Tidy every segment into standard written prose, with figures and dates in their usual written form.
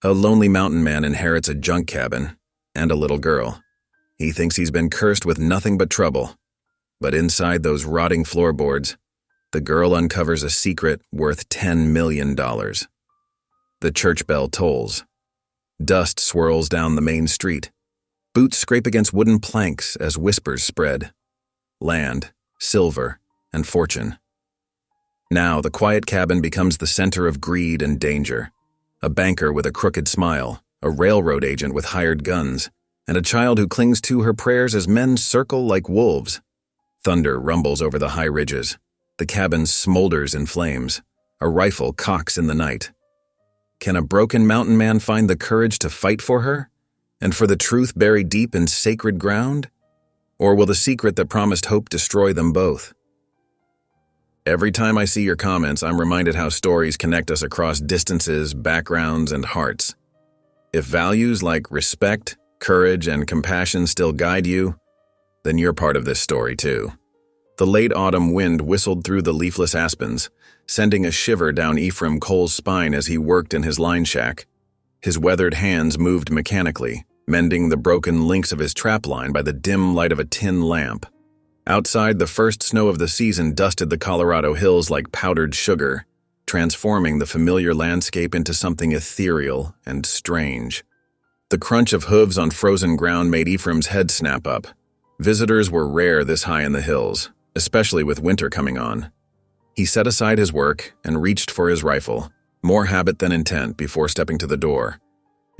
A lonely mountain man inherits a junk cabin and a little girl. He thinks he's been cursed with nothing but trouble. But inside those rotting floorboards, the girl uncovers a secret worth $10 million. The church bell tolls. Dust swirls down the main street. Boots scrape against wooden planks as whispers spread. Land, silver, and fortune. Now the quiet cabin becomes the center of greed and danger. A banker with a crooked smile, a railroad agent with hired guns, and a child who clings to her prayers as men circle like wolves. Thunder rumbles over the high ridges. The cabin smolders in flames. A rifle cocks in the night. Can a broken mountain man find the courage to fight for her? And for the truth buried deep in sacred ground? Or will the secret that promised hope destroy them both? Every time I see your comments, I'm reminded how stories connect us across distances, backgrounds, and hearts. If values like respect, courage, and compassion still guide you, then you're part of this story too. The late autumn wind whistled through the leafless aspens, sending a shiver down Ephraim Cole's spine as he worked in his line shack. His weathered hands moved mechanically, mending the broken links of his trapline by the dim light of a tin lamp. Outside, the first snow of the season dusted the Colorado hills like powdered sugar, transforming the familiar landscape into something ethereal and strange. The crunch of hooves on frozen ground made Ephraim's head snap up. Visitors were rare this high in the hills, especially with winter coming on. He set aside his work and reached for his rifle, more habit than intent before stepping to the door.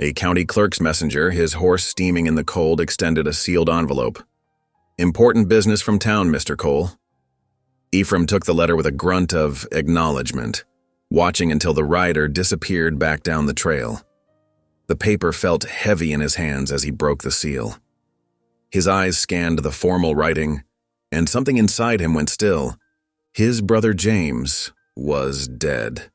A county clerk's messenger, his horse steaming in the cold, extended a sealed envelope. "Important business from town, Mr. Cole." Ephraim took the letter with a grunt of acknowledgement, watching until the rider disappeared back down the trail. The paper felt heavy in his hands as he broke the seal. His eyes scanned the formal writing, and something inside him went still. His brother James was dead.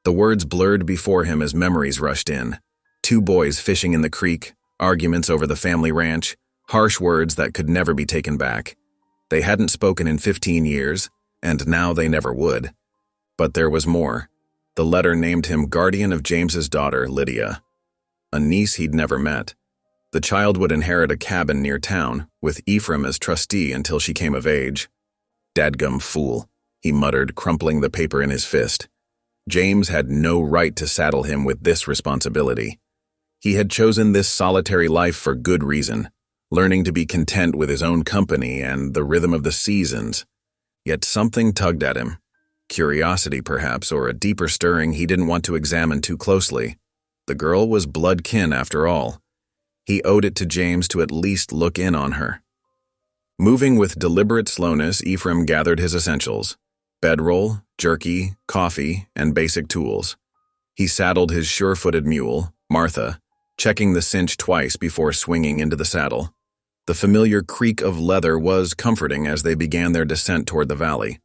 The words blurred before him as memories rushed in. 2 boys fishing in the creek, arguments over the family ranch, harsh words that could never be taken back. They hadn't spoken in 15 years, and now they never would. But there was more. The letter named him guardian of James's daughter, Lydia, a niece he'd never met. The child would inherit a cabin near town, with Ephraim as trustee until she came of age. "Dadgum fool," he muttered, crumpling the paper in his fist. James had no right to saddle him with this responsibility. He had chosen this solitary life for good reason, learning to be content with his own company and the rhythm of the seasons. Yet something tugged at him. Curiosity, perhaps, or a deeper stirring he didn't want to examine too closely. The girl was blood kin, after all. He owed it to James to at least look in on her. Moving with deliberate slowness, Ephraim gathered his essentials: bedroll, jerky, coffee, and basic tools. He saddled his sure-footed mule, Martha, checking the cinch twice before swinging into the saddle. The familiar creak of leather was comforting as they began their descent toward the valley.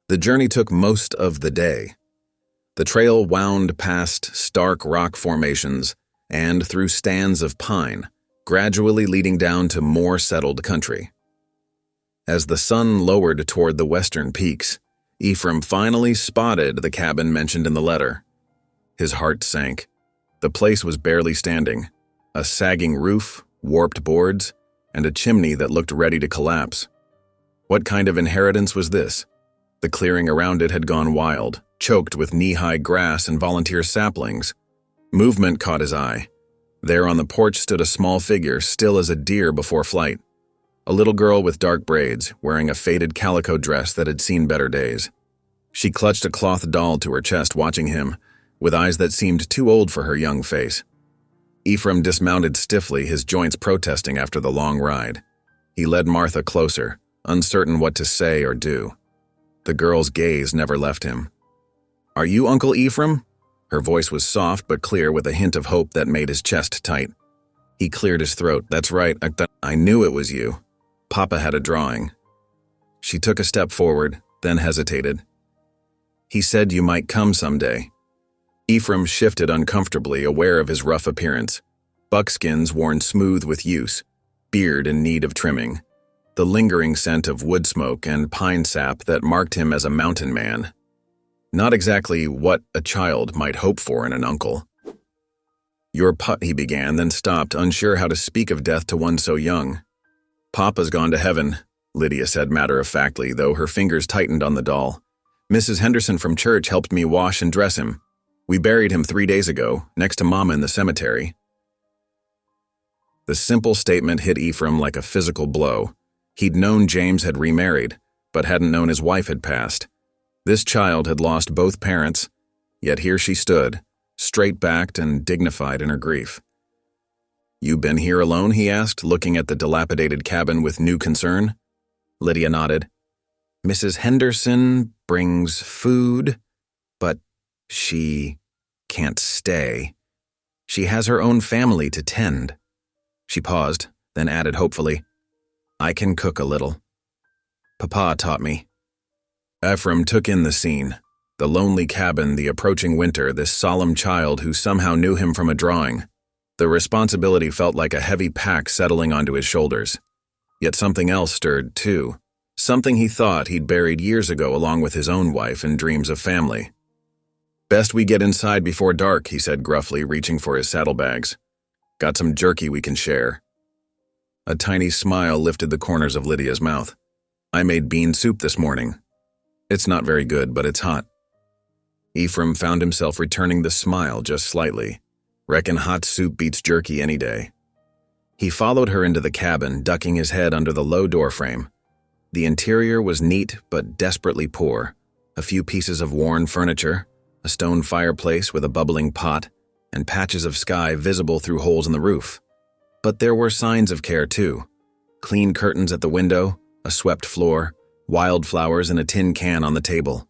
The journey took most of the day. The trail wound past stark rock formations and through stands of pine, gradually leading down to more settled country. As the sun lowered toward the western peaks, Ephraim finally spotted the cabin mentioned in the letter. His heart sank. The place was barely standing. A sagging roof, warped boards, and a chimney that looked ready to collapse. What kind of inheritance was this? The clearing around it had gone wild, choked with knee-high grass and volunteer saplings. Movement caught his eye. There on the porch stood a small figure, still as a deer before flight. A little girl with dark braids, wearing a faded calico dress that had seen better days. She clutched a cloth doll to her chest, watching him, with eyes that seemed too old for her young face. Ephraim dismounted stiffly, his joints protesting after the long ride. He led Martha closer, uncertain what to say or do. The girl's gaze never left him. "Are you Uncle Ephraim?" Her voice was soft but clear, with a hint of hope that made his chest tight. He cleared his throat. "That's right, I knew it was you. Papa had a drawing." She took a step forward, then hesitated. "He said you might come someday." Ephraim shifted uncomfortably, aware of his rough appearance. Buckskins worn smooth with use, beard in need of trimming, the lingering scent of wood smoke and pine sap that marked him as a mountain man. Not exactly what a child might hope for in an uncle. Your he began, then stopped, unsure how to speak of death to one so young. Papa's gone to heaven, Lydia said matter-of-factly, though her fingers tightened on the doll. Mrs. Henderson from church helped me wash and dress him. We buried him 3 days ago, next to Mama in the cemetery. The simple statement hit Ephraim like a physical blow. He'd known James had remarried, but hadn't known his wife had passed. This child had lost both parents, yet here she stood, straight-backed and dignified in her grief. "You been here alone?" he asked, looking at the dilapidated cabin with new concern. Lydia nodded. "Mrs. Henderson brings food, but she can't stay. She has her own family to tend." She paused, then added hopefully, "I can cook a little. Papa taught me." Ephraim took in the scene. The lonely cabin, the approaching winter, this solemn child who somehow knew him from a drawing. The responsibility felt like a heavy pack settling onto his shoulders. Yet something else stirred, too. Something he thought he'd buried years ago along with his own wife and dreams of family. "Best we get inside before dark," he said gruffly, reaching for his saddlebags. "Got some jerky we can share." A tiny smile lifted the corners of Lydia's mouth. "I made bean soup this morning. It's not very good, but it's hot." Ephraim found himself returning the smile just slightly. "Reckon hot soup beats jerky any day." He followed her into the cabin, ducking his head under the low doorframe. The interior was neat but desperately poor. A few pieces of worn furniture, a stone fireplace with a bubbling pot, and patches of sky visible through holes in the roof. But there were signs of care too. Clean curtains at the window, a swept floor, wildflowers and a tin can on the table.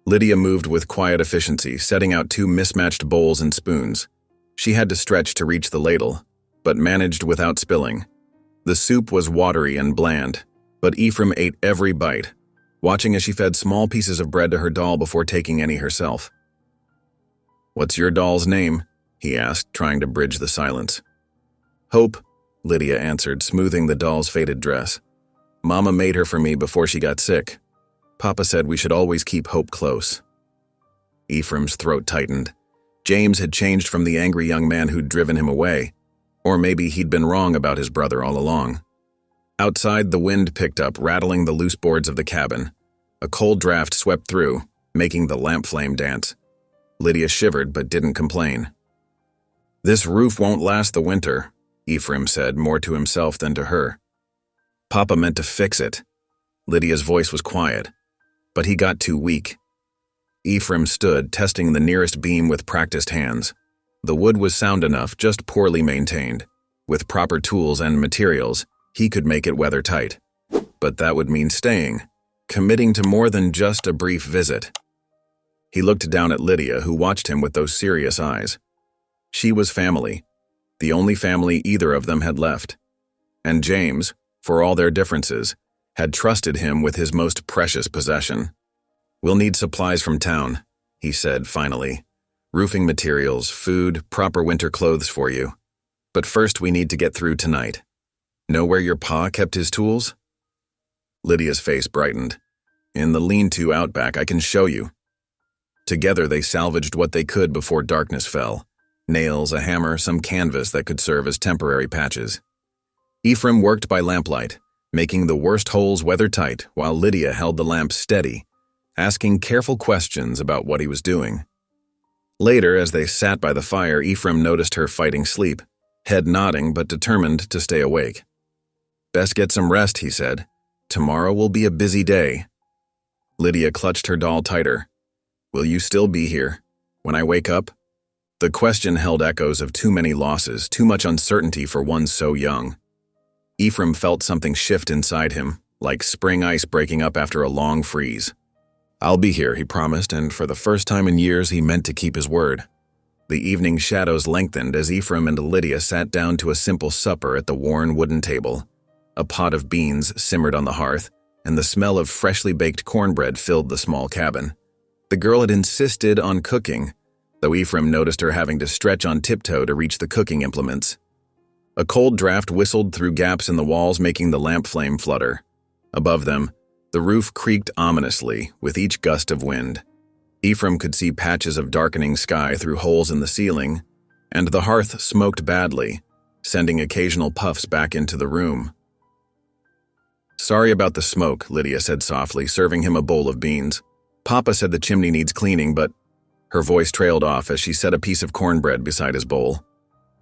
Lydia moved with quiet efficiency, setting out 2 mismatched bowls and spoons. She had to stretch to reach the ladle, but managed without spilling. The soup was watery and bland, but Ephraim ate every bite, watching as she fed small pieces of bread to her doll before taking any herself. "What's your doll's name?" he asked, trying to bridge the silence. "Hope," Lydia answered, smoothing the doll's faded dress. "Mama made her for me before she got sick. Papa said we should always keep Hope close." Ephraim's throat tightened. James had changed from the angry young man who'd driven him away. Or maybe he'd been wrong about his brother all along. Outside, the wind picked up, rattling the loose boards of the cabin. A cold draft swept through, making the lamp flame dance. Lydia shivered but didn't complain. "This roof won't last the winter," Ephraim said, more to himself than to her. "Papa meant to fix it." Lydia's voice was quiet, but he got too weak. Ephraim stood, testing the nearest beam with practiced hands. The wood was sound enough, just poorly maintained. With proper tools and materials, he could make it weather-tight. But that would mean staying, committing to more than just a brief visit. He looked down at Lydia, who watched him with those serious eyes. She was family, the only family either of them had left. And James, for all their differences, had trusted him with his most precious possession. "We'll need supplies from town," he said finally. "Roofing materials, food, proper winter clothes for you. But first we need to get through tonight. Know where your pa kept his tools?" Lydia's face brightened. "In the lean-to out back, I can show you." Together they salvaged what they could before darkness fell. Nails, a hammer, some canvas that could serve as temporary patches. Ephraim worked by lamplight, making the worst holes weather-tight while Lydia held the lamp steady, asking careful questions about what he was doing. Later, as they sat by the fire, Ephraim noticed her fighting sleep, head nodding but determined to stay awake. "Best get some rest," he said. "Tomorrow will be a busy day." Lydia clutched her doll tighter. "Will you still be here when I wake up?" The question held echoes of too many losses, too much uncertainty for one so young. Ephraim felt something shift inside him, like spring ice breaking up after a long freeze. "I'll be here," he promised, and for the first time in years he meant to keep his word. The evening shadows lengthened as Ephraim and Lydia sat down to a simple supper at the worn wooden table. A pot of beans simmered on the hearth, and the smell of freshly baked cornbread filled the small cabin. The girl had insisted on cooking, though Ephraim noticed her having to stretch on tiptoe to reach the cooking implements. A cold draft whistled through gaps in the walls, making the lamp flame flutter. Above them, the roof creaked ominously with each gust of wind. Ephraim could see patches of darkening sky through holes in the ceiling, and the hearth smoked badly, sending occasional puffs back into the room. "Sorry about the smoke," Lydia said softly, serving him a bowl of beans. "Papa said the chimney needs cleaning, but—" Her voice trailed off as she set a piece of cornbread beside his bowl.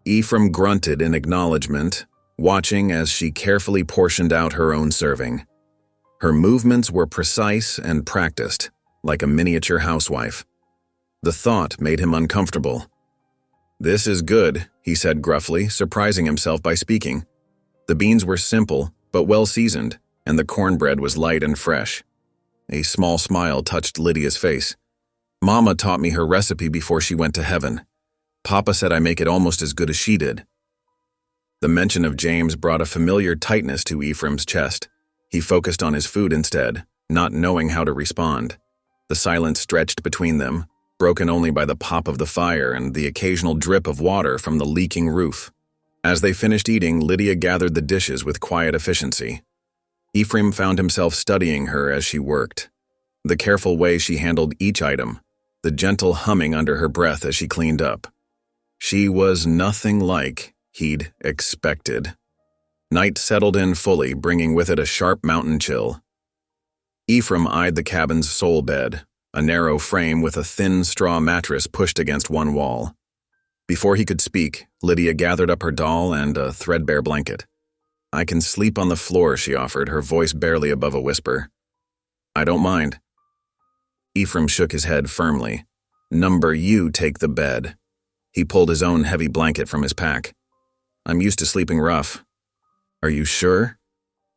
Ephraim grunted in acknowledgement, watching as she carefully portioned out her own serving. Her movements were precise and practiced, like a miniature housewife. The thought made him uncomfortable. "This is good," he said gruffly, surprising himself by speaking. The beans were simple, but well-seasoned, and the cornbread was light and fresh. A small smile touched Lydia's face. "Mama taught me her recipe before she went to heaven. Papa said I make it almost as good as she did." The mention of James brought a familiar tightness to Ephraim's chest. He focused on his food instead, not knowing how to respond. The silence stretched between them, broken only by the pop of the fire and the occasional drip of water from the leaking roof. As they finished eating, Lydia gathered the dishes with quiet efficiency. Ephraim found himself studying her as she worked. The careful way she handled each item, the gentle humming under her breath as she cleaned up. She was nothing like he'd expected. Night settled in fully, bringing with it a sharp mountain chill. Ephraim eyed the cabin's sole bed, a narrow frame with a thin straw mattress pushed against one wall. Before he could speak, Lydia gathered up her doll and a threadbare blanket. "I can sleep on the floor," she offered, her voice barely above a whisper. "I don't mind." Ephraim shook his head firmly. "Number, you take the bed." He pulled his own heavy blanket from his pack. "I'm used to sleeping rough." "Are you sure?"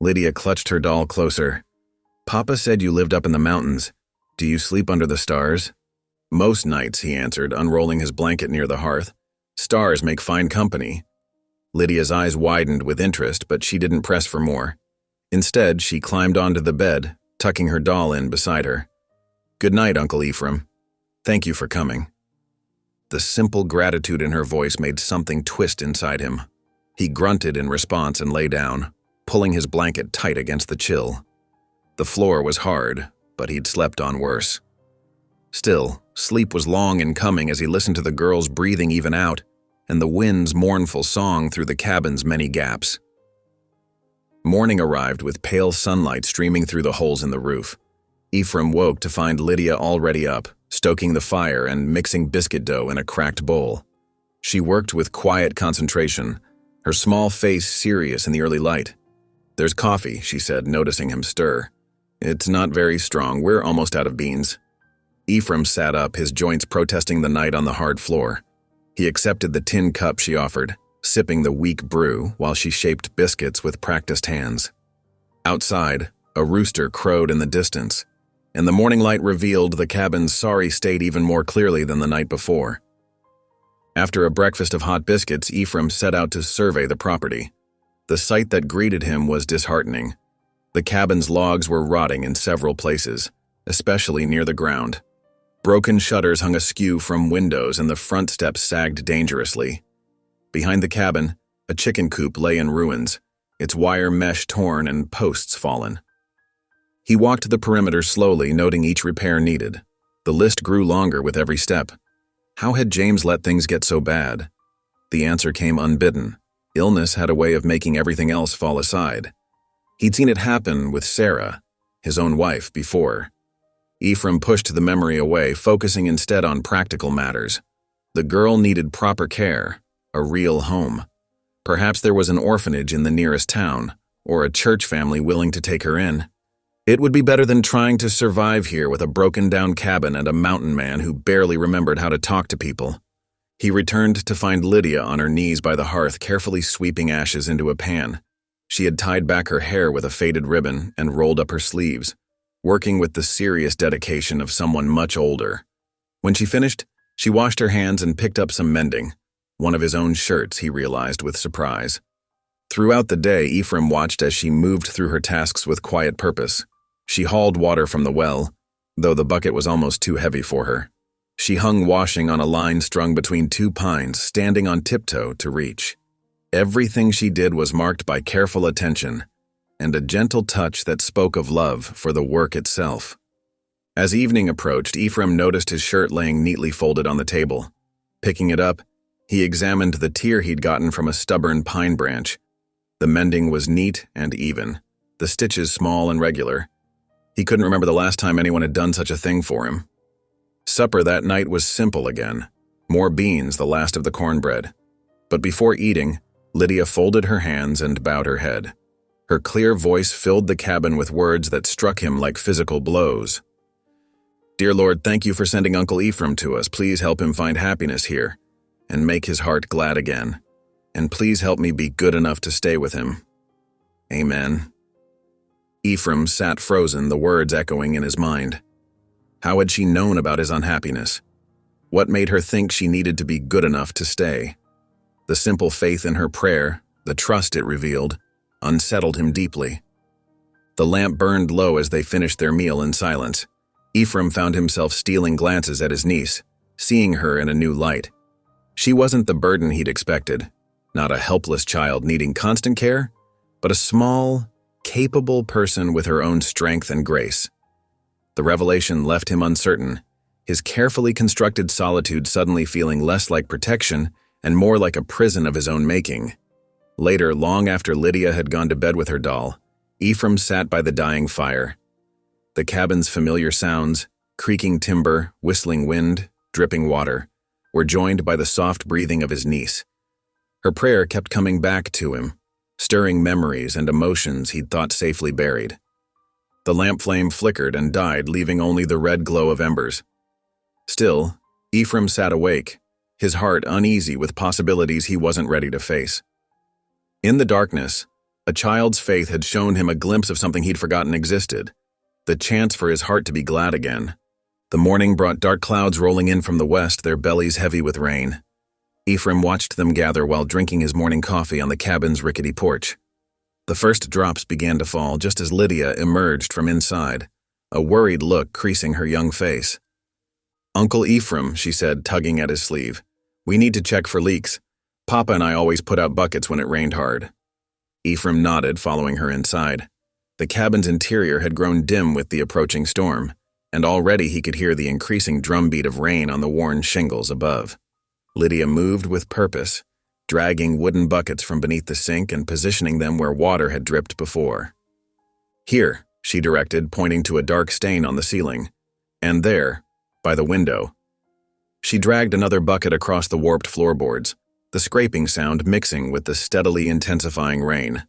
Lydia clutched her doll closer. "Papa said you lived up in the mountains. Do you sleep under the stars?" "Most nights," he answered, unrolling his blanket near the hearth. "Stars make fine company." Lydia's eyes widened with interest, but she didn't press for more. Instead, she climbed onto the bed, tucking her doll in beside her. "Good night, Uncle Ephraim. Thank you for coming." The simple gratitude in her voice made something twist inside him. He grunted in response and lay down, pulling his blanket tight against the chill. The floor was hard, but he'd slept on worse. Still, sleep was long in coming as he listened to the girl's breathing even out and the wind's mournful song through the cabin's many gaps. Morning arrived with pale sunlight streaming through the holes in the roof. Ephraim woke to find Lydia already up, stoking the fire and mixing biscuit dough in a cracked bowl. She worked with quiet concentration, her small face serious in the early light. "There's coffee," she said, noticing him stir. "It's not very strong. We're almost out of beans." Ephraim sat up, his joints protesting the night on the hard floor. He accepted the tin cup she offered, sipping the weak brew while she shaped biscuits with practiced hands. Outside, a rooster crowed in the distance, and the morning light revealed the cabin's sorry state even more clearly than the night before. After a breakfast of hot biscuits, Ephraim set out to survey the property. The sight that greeted him was disheartening. The cabin's logs were rotting in several places, especially near the ground. Broken shutters hung askew from windows and the front steps sagged dangerously. Behind the cabin, a chicken coop lay in ruins, its wire mesh torn and posts fallen. He walked the perimeter slowly, noting each repair needed. The list grew longer with every step. How had James let things get so bad? The answer came unbidden. Illness had a way of making everything else fall aside. He'd seen it happen with Sarah, his own wife, before. Ephraim pushed the memory away, focusing instead on practical matters. The girl needed proper care, a real home. Perhaps there was an orphanage in the nearest town, or a church family willing to take her in. It would be better than trying to survive here with a broken-down cabin and a mountain man who barely remembered how to talk to people. He returned to find Lydia on her knees by the hearth, carefully sweeping ashes into a pan. She had tied back her hair with a faded ribbon and rolled up her sleeves, working with the serious dedication of someone much older. When she finished, she washed her hands and picked up some mending, one of his own shirts, he realized with surprise. Throughout the day, Ephraim watched as she moved through her tasks with quiet purpose. She hauled water from the well, though the bucket was almost too heavy for her. She hung washing on a line strung between two pines, standing on tiptoe to reach. Everything she did was marked by careful attention and a gentle touch that spoke of love for the work itself. As evening approached, Ephraim noticed his shirt laying neatly folded on the table. Picking it up, He examined the tear he'd gotten from a stubborn pine branch. The mending was neat and even, the stitches small and regular. He couldn't remember the last time anyone had done such a thing for him. Supper that night was simple again. More beans, the last of the cornbread. But before eating, Lydia folded her hands and bowed her head. Her clear voice filled the cabin with words that struck him like physical blows. "Dear Lord, thank you for sending Uncle Ephraim to us. Please help him find happiness here and make his heart glad again. And please help me be good enough to stay with him. Amen." Ephraim sat frozen, the words echoing in his mind. How had she known about his unhappiness? What made her think she needed to be good enough to stay? The simple faith in her prayer, the trust it revealed, unsettled him deeply. The lamp burned low as they finished their meal in silence. Ephraim found himself stealing glances at his niece, seeing her in a new light. She wasn't the burden he'd expected, not a helpless child needing constant care, but a small, capable person with her own strength and grace. The revelation left him uncertain, his carefully constructed solitude suddenly feeling less like protection and more like a prison of his own making. Later, long after Lydia had gone to bed with her doll, Ephraim sat by the dying fire. The cabin's familiar sounds, creaking timber, whistling wind, dripping water, were joined by the soft breathing of his niece. Her prayer kept coming back to him, stirring memories and emotions he'd thought safely buried. The lamp flame flickered and died, leaving only the red glow of embers. Still, Ephraim sat awake, his heart uneasy with possibilities he wasn't ready to face. In the darkness, a child's faith had shown him a glimpse of something he'd forgotten existed, the chance for his heart to be glad again. The morning brought dark clouds rolling in from the west, their bellies heavy with rain. Ephraim watched them gather while drinking his morning coffee on the cabin's rickety porch. The first drops began to fall just as Lydia emerged from inside, a worried look creasing her young face. "Uncle Ephraim," she said, tugging at his sleeve. "We need to check for leaks. Papa and I always put out buckets when it rained hard." Ephraim nodded, following her inside. The cabin's interior had grown dim with the approaching storm, and already he could hear the increasing drumbeat of rain on the worn shingles above. Lydia moved with purpose, dragging wooden buckets from beneath the sink and positioning them where water had dripped before. "Here," she directed, pointing to a dark stain on the ceiling. "And there, by the window." She dragged another bucket across the warped floorboards, the scraping sound mixing with the steadily intensifying rain.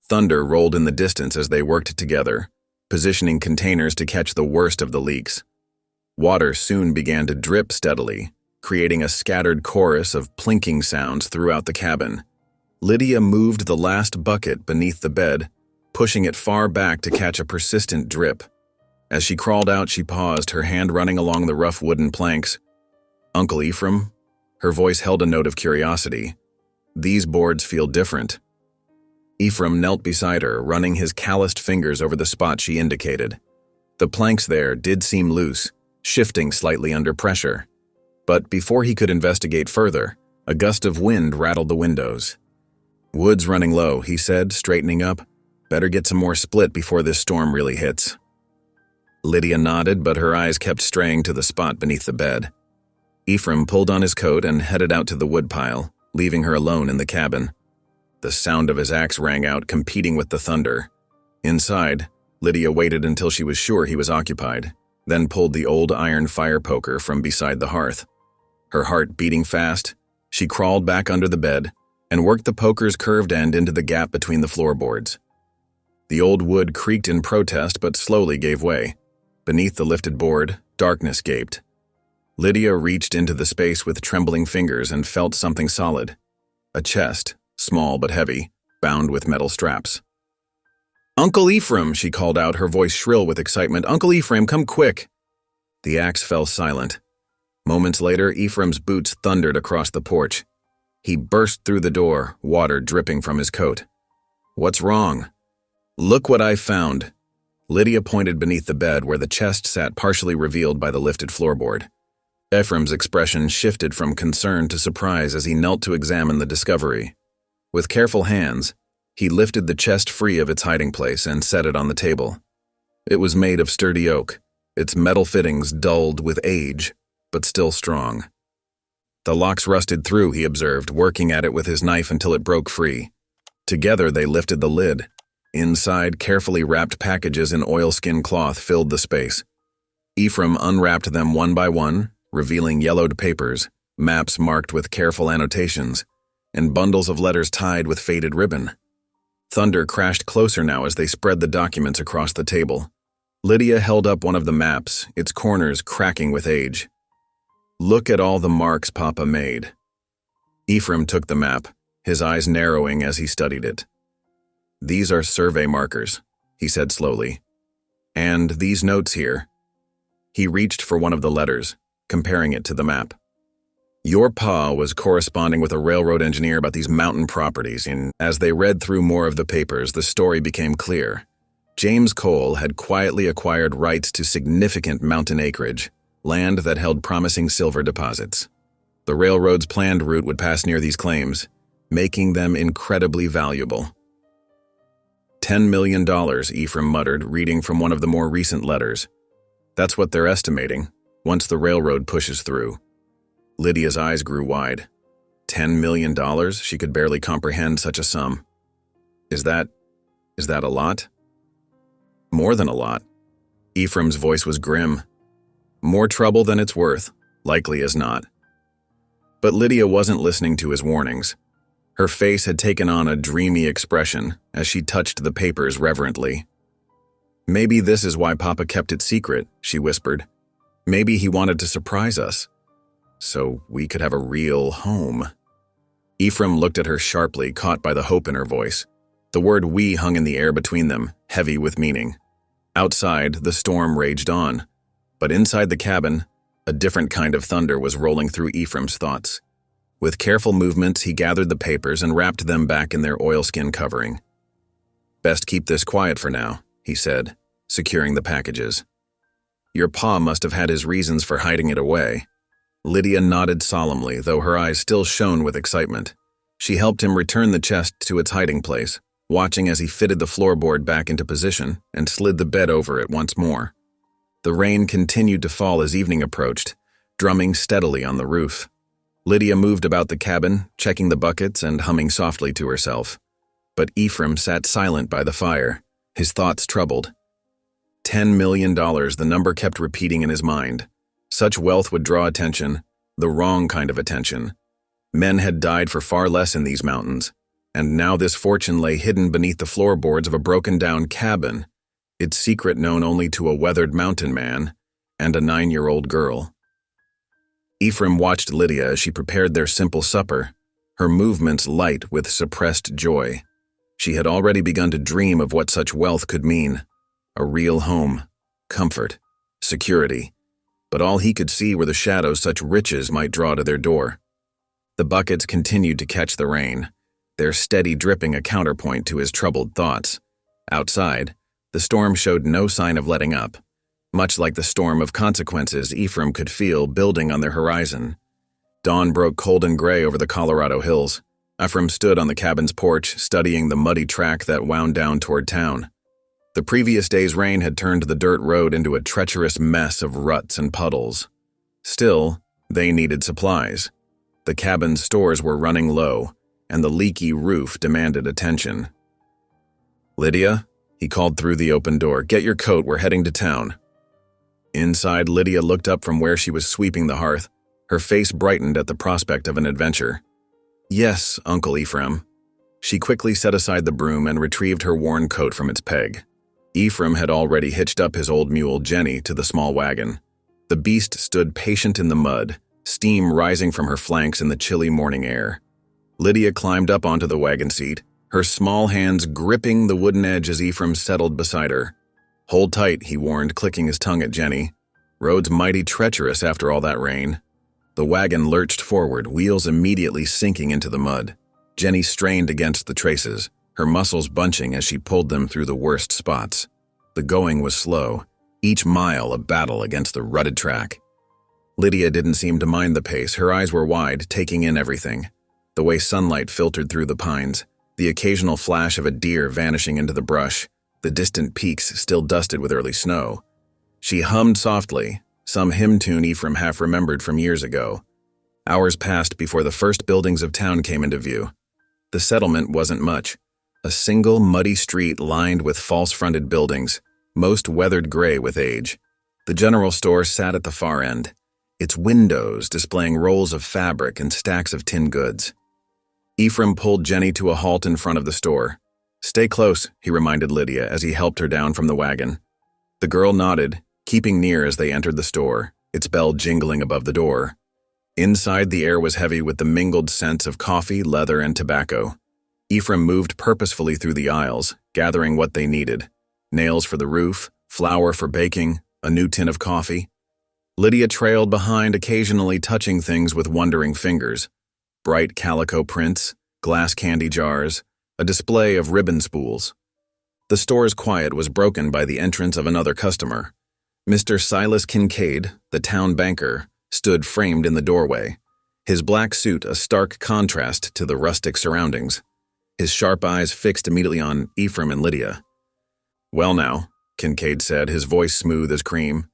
Thunder rolled in the distance as they worked together, positioning containers to catch the worst of the leaks. Water soon began to drip steadily, creating a scattered chorus of plinking sounds throughout the cabin. Lydia moved the last bucket beneath the bed, pushing it far back to catch a persistent drip. As she crawled out, she paused, her hand running along the rough wooden planks. "Uncle Ephraim?" Her voice held a note of curiosity. "These boards feel different." Ephraim knelt beside her, running his calloused fingers over the spot she indicated. The planks there did seem loose, shifting slightly under pressure. But before he could investigate further, a gust of wind rattled the windows. "Wood's running low," he said, straightening up. "Better get some more split before this storm really hits." Lydia nodded, but her eyes kept straying to the spot beneath the bed. Ephraim pulled on his coat and headed out to the woodpile, leaving her alone in the cabin. The sound of his axe rang out, competing with the thunder. Inside, Lydia waited until she was sure he was occupied, then pulled the old iron fire poker from beside the hearth. Her heart beating fast, she crawled back under the bed and worked the poker's curved end into the gap between the floorboards. The old wood creaked in protest but slowly gave way. Beneath the lifted board, darkness gaped. Lydia reached into the space with trembling fingers and felt something solid. A chest, small but heavy, bound with metal straps. "Uncle Ephraim," she called out, her voice shrill with excitement. "Uncle Ephraim, come quick!" The axe fell silent. Moments later, Ephraim's boots thundered across the porch. He burst through the door, water dripping from his coat. "What's wrong?" "Look what I found." Lydia pointed beneath the bed where the chest sat partially revealed by the lifted floorboard. Ephraim's expression shifted from concern to surprise as he knelt to examine the discovery. With careful hands, he lifted the chest free of its hiding place and set it on the table. It was made of sturdy oak, its metal fittings dulled with age, but still strong. The lock's rusted through, he observed, working at it with his knife until it broke free. Together, they lifted the lid. Inside, carefully wrapped packages in oilskin cloth filled the space. Ephraim unwrapped them one by one, revealing yellowed papers, maps marked with careful annotations, and bundles of letters tied with faded ribbon. Thunder crashed closer now as they spread the documents across the table. Lydia held up one of the maps, its corners cracking with age. "Look at all the marks Papa made." Ephraim took the map, his eyes narrowing as he studied it. "These are survey markers," he said slowly. "And these notes here." He reached for one of the letters, comparing it to the map. "Your pa was corresponding with a railroad engineer about these mountain properties, and as they read through more of the papers, the story became clear. James Cole had quietly acquired rights to significant mountain acreage, land that held promising silver deposits. The railroad's planned route would pass near these claims, making them incredibly valuable. $10 million, Ephraim muttered, reading from one of the more recent letters. That's what they're estimating, once the railroad pushes through. Lydia's eyes grew wide. $10 million? She could barely comprehend such a sum. Is that a lot? More than a lot. Ephraim's voice was grim. More trouble than it's worth, likely as not. But Lydia wasn't listening to his warnings. Her face had taken on a dreamy expression as she touched the papers reverently. "Maybe this is why Papa kept it secret," she whispered. "Maybe he wanted to surprise us, so we could have a real home." Ephraim looked at her sharply, caught by the hope in her voice. The word "we" hung in the air between them, heavy with meaning. Outside, the storm raged on. But inside the cabin, a different kind of thunder was rolling through Ephraim's thoughts. With careful movements, he gathered the papers and wrapped them back in their oilskin covering. "Best keep this quiet for now," he said, securing the packages. "Your pa must have had his reasons for hiding it away." Lydia nodded solemnly, though her eyes still shone with excitement. She helped him return the chest to its hiding place, watching as he fitted the floorboard back into position and slid the bed over it once more. The rain continued to fall as evening approached, drumming steadily on the roof. Lydia moved about the cabin, checking the buckets and humming softly to herself. But Ephraim sat silent by the fire, his thoughts troubled. $10 million, the number kept repeating in his mind. Such wealth would draw attention, the wrong kind of attention. Men had died for far less in these mountains, and now this fortune lay hidden beneath the floorboards of a broken-down cabin, its secret known only to a weathered mountain man and a 9-year-old girl. Ephraim watched Lydia as she prepared their simple supper, her movements light with suppressed joy. She had already begun to dream of what such wealth could mean. A real home, comfort, security. But all he could see were the shadows such riches might draw to their door. The buckets continued to catch the rain, their steady dripping a counterpoint to his troubled thoughts. Outside, the storm showed no sign of letting up, much like the storm of consequences Ephraim could feel building on their horizon. Dawn broke cold and gray over the Colorado hills. Ephraim stood on the cabin's porch, studying the muddy track that wound down toward town. The previous day's rain had turned the dirt road into a treacherous mess of ruts and puddles. Still, they needed supplies. The cabin's stores were running low, and the leaky roof demanded attention. "Lydia?" he called through the open door. "Get your coat, we're heading to town." Inside, Lydia looked up from where she was sweeping the hearth. Her face brightened at the prospect of an adventure. "Yes, Uncle Ephraim." She quickly set aside the broom and retrieved her worn coat from its peg. Ephraim had already hitched up his old mule, Jenny, to the small wagon. The beast stood patient in the mud, steam rising from her flanks in the chilly morning air. Lydia climbed up onto the wagon seat, her small hands gripping the wooden edge as Ephraim settled beside her. "Hold tight," he warned, clicking his tongue at Jenny. "Road's mighty treacherous after all that rain." The wagon lurched forward, wheels immediately sinking into the mud. Jenny strained against the traces, her muscles bunching as she pulled them through the worst spots. The going was slow, each mile a battle against the rutted track. Lydia didn't seem to mind the pace. Her eyes were wide, taking in everything. The way sunlight filtered through the pines, the occasional flash of a deer vanishing into the brush, the distant peaks still dusted with early snow. She hummed softly, some hymn tune Ephraim half remembered from years ago. Hours passed before the first buildings of town came into view. The settlement wasn't much. A single muddy street lined with false-fronted buildings, most weathered gray with age. The general store sat at the far end, its windows displaying rolls of fabric and stacks of tin goods. Ephraim pulled Jenny to a halt in front of the store. "Stay close," he reminded Lydia as he helped her down from the wagon. The girl nodded, keeping near as they entered the store, its bell jingling above the door. Inside, the air was heavy with the mingled scents of coffee, leather, and tobacco. Ephraim moved purposefully through the aisles, gathering what they needed: nails for the roof, flour for baking, a new tin of coffee. Lydia trailed behind, occasionally touching things with wondering fingers: bright calico prints, glass candy jars, a display of ribbon spools. The store's quiet was broken by the entrance of another customer. Mr. Silas Kincaid, the town banker, stood framed in the doorway, his black suit a stark contrast to the rustic surroundings, his sharp eyes fixed immediately on Ephraim and Lydia. "Well now," Kincaid said, his voice smooth as cream,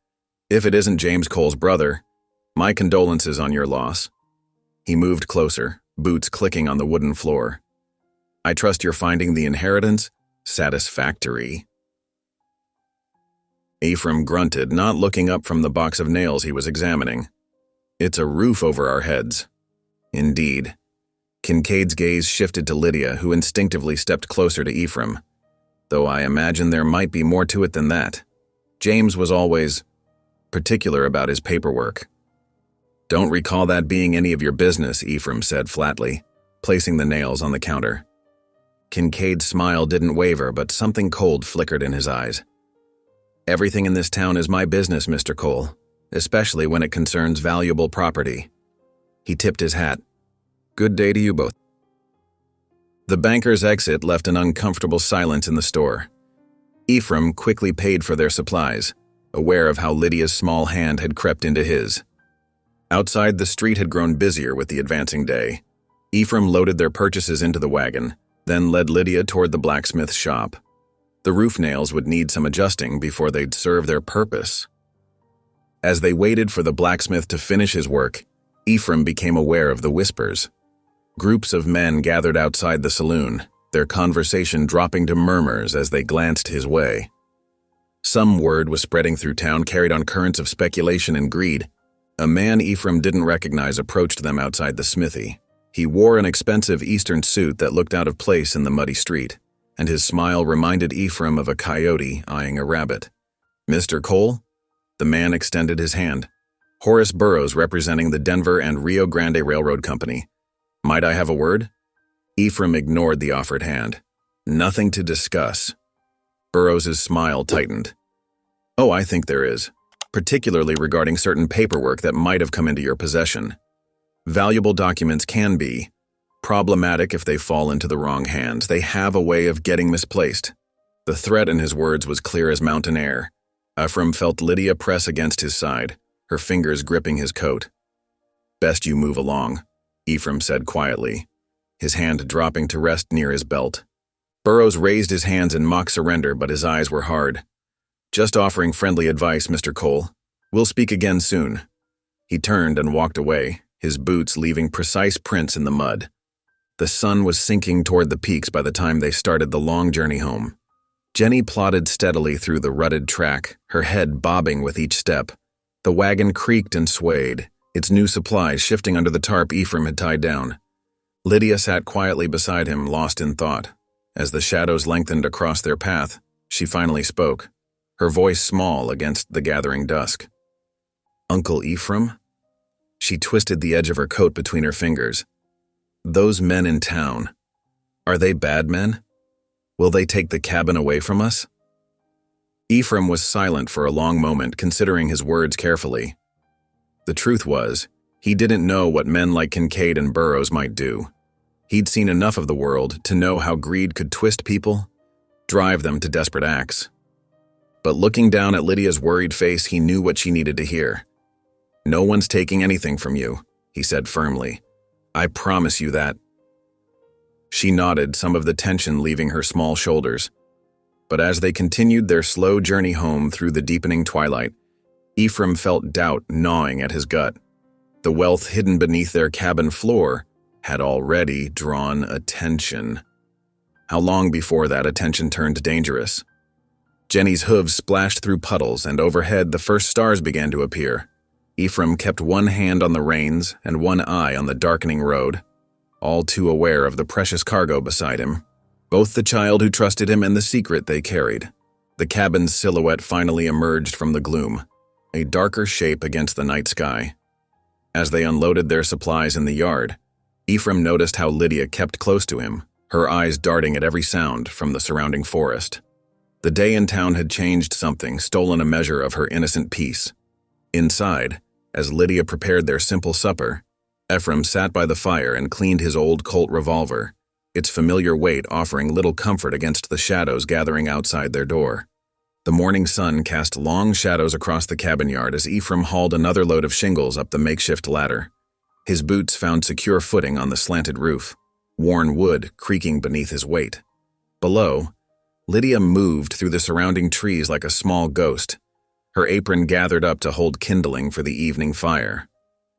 "if it isn't James Cole's brother, my condolences on your loss." He moved closer, boots clicking on the wooden floor. "I trust you're finding the inheritance satisfactory." Ephraim grunted, not looking up from the box of nails he was examining. "It's a roof over our heads." "Indeed." Kincaid's gaze shifted to Lydia, who instinctively stepped closer to Ephraim. "Though I imagine there might be more to it than that. James was always particular about his paperwork." "Don't recall that being any of your business," Ephraim said flatly, placing the nails on the counter. Kincaid's smile didn't waver, but something cold flickered in his eyes. "Everything in this town is my business, Mr. Cole, especially when it concerns valuable property." He tipped his hat. "Good day to you both." The banker's exit left an uncomfortable silence in the store. Ephraim quickly paid for their supplies, aware of how Lydia's small hand had crept into his. Outside, the street had grown busier with the advancing day. Ephraim loaded their purchases into the wagon, then led Lydia toward the blacksmith's shop. The roof nails would need some adjusting before they'd serve their purpose. As they waited for the blacksmith to finish his work, Ephraim became aware of the whispers. Groups of men gathered outside the saloon, their conversation dropping to murmurs as they glanced his way. Some word was spreading through town, carried on currents of speculation and greed. A man Ephraim didn't recognize approached them outside the smithy. He wore an expensive Eastern suit that looked out of place in the muddy street, and his smile reminded Ephraim of a coyote eyeing a rabbit. "Mr. Cole?" The man extended his hand. "Horace Burroughs, representing the Denver and Rio Grande Railroad Company. Might I have a word?" Ephraim ignored the offered hand. "Nothing to discuss." Burroughs' smile tightened. "Oh, I think there is, particularly regarding certain paperwork that might have come into your possession. Valuable documents can be problematic if they fall into the wrong hands. They have a way of getting misplaced." The threat in his words was clear as mountain air. Ephraim felt Lydia press against his side, her fingers gripping his coat. "Best you move along," Ephraim said quietly, his hand dropping to rest near his belt. Burroughs raised his hands in mock surrender, but his eyes were hard. "Just offering friendly advice, Mr. Cole. We'll speak again soon." He turned and walked away, his boots leaving precise prints in the mud. The sun was sinking toward the peaks by the time they started the long journey home. Jenny plodded steadily through the rutted track, her head bobbing with each step. The wagon creaked and swayed, its new supplies shifting under the tarp Ephraim had tied down. Lydia sat quietly beside him, lost in thought. As the shadows lengthened across their path, she finally spoke, her voice small against the gathering dusk. "Uncle Ephraim?" She twisted the edge of her coat between her fingers. "Those men in town, are they bad men? Will they take the cabin away from us?" Ephraim was silent for a long moment, considering his words carefully. The truth was, he didn't know what men like Kincaid and Burroughs might do. He'd seen enough of the world to know how greed could twist people, drive them to desperate acts. But looking down at Lydia's worried face, he knew what she needed to hear. "No one's taking anything from you," he said firmly. "I promise you that." She nodded, some of the tension leaving her small shoulders. But as they continued their slow journey home through the deepening twilight, Ephraim felt doubt gnawing at his gut. The wealth hidden beneath their cabin floor had already drawn attention. How long before that attention turned dangerous? Jenny's hooves splashed through puddles, and overhead the first stars began to appear. Ephraim kept one hand on the reins and one eye on the darkening road, all too aware of the precious cargo beside him, both the child who trusted him and the secret they carried. The cabin's silhouette finally emerged from the gloom, a darker shape against the night sky. As they unloaded their supplies in the yard, Ephraim noticed how Lydia kept close to him, her eyes darting at every sound from the surrounding forest. The day in town had changed something, stolen a measure of her innocent peace. Inside, as Lydia prepared their simple supper, Ephraim sat by the fire and cleaned his old Colt revolver, its familiar weight offering little comfort against the shadows gathering outside their door. The morning sun cast long shadows across the cabin yard as Ephraim hauled another load of shingles up the makeshift ladder. His boots found secure footing on the slanted roof, worn wood creaking beneath his weight. Below, Lydia moved through the surrounding trees like a small ghost, her apron gathered up to hold kindling for the evening fire.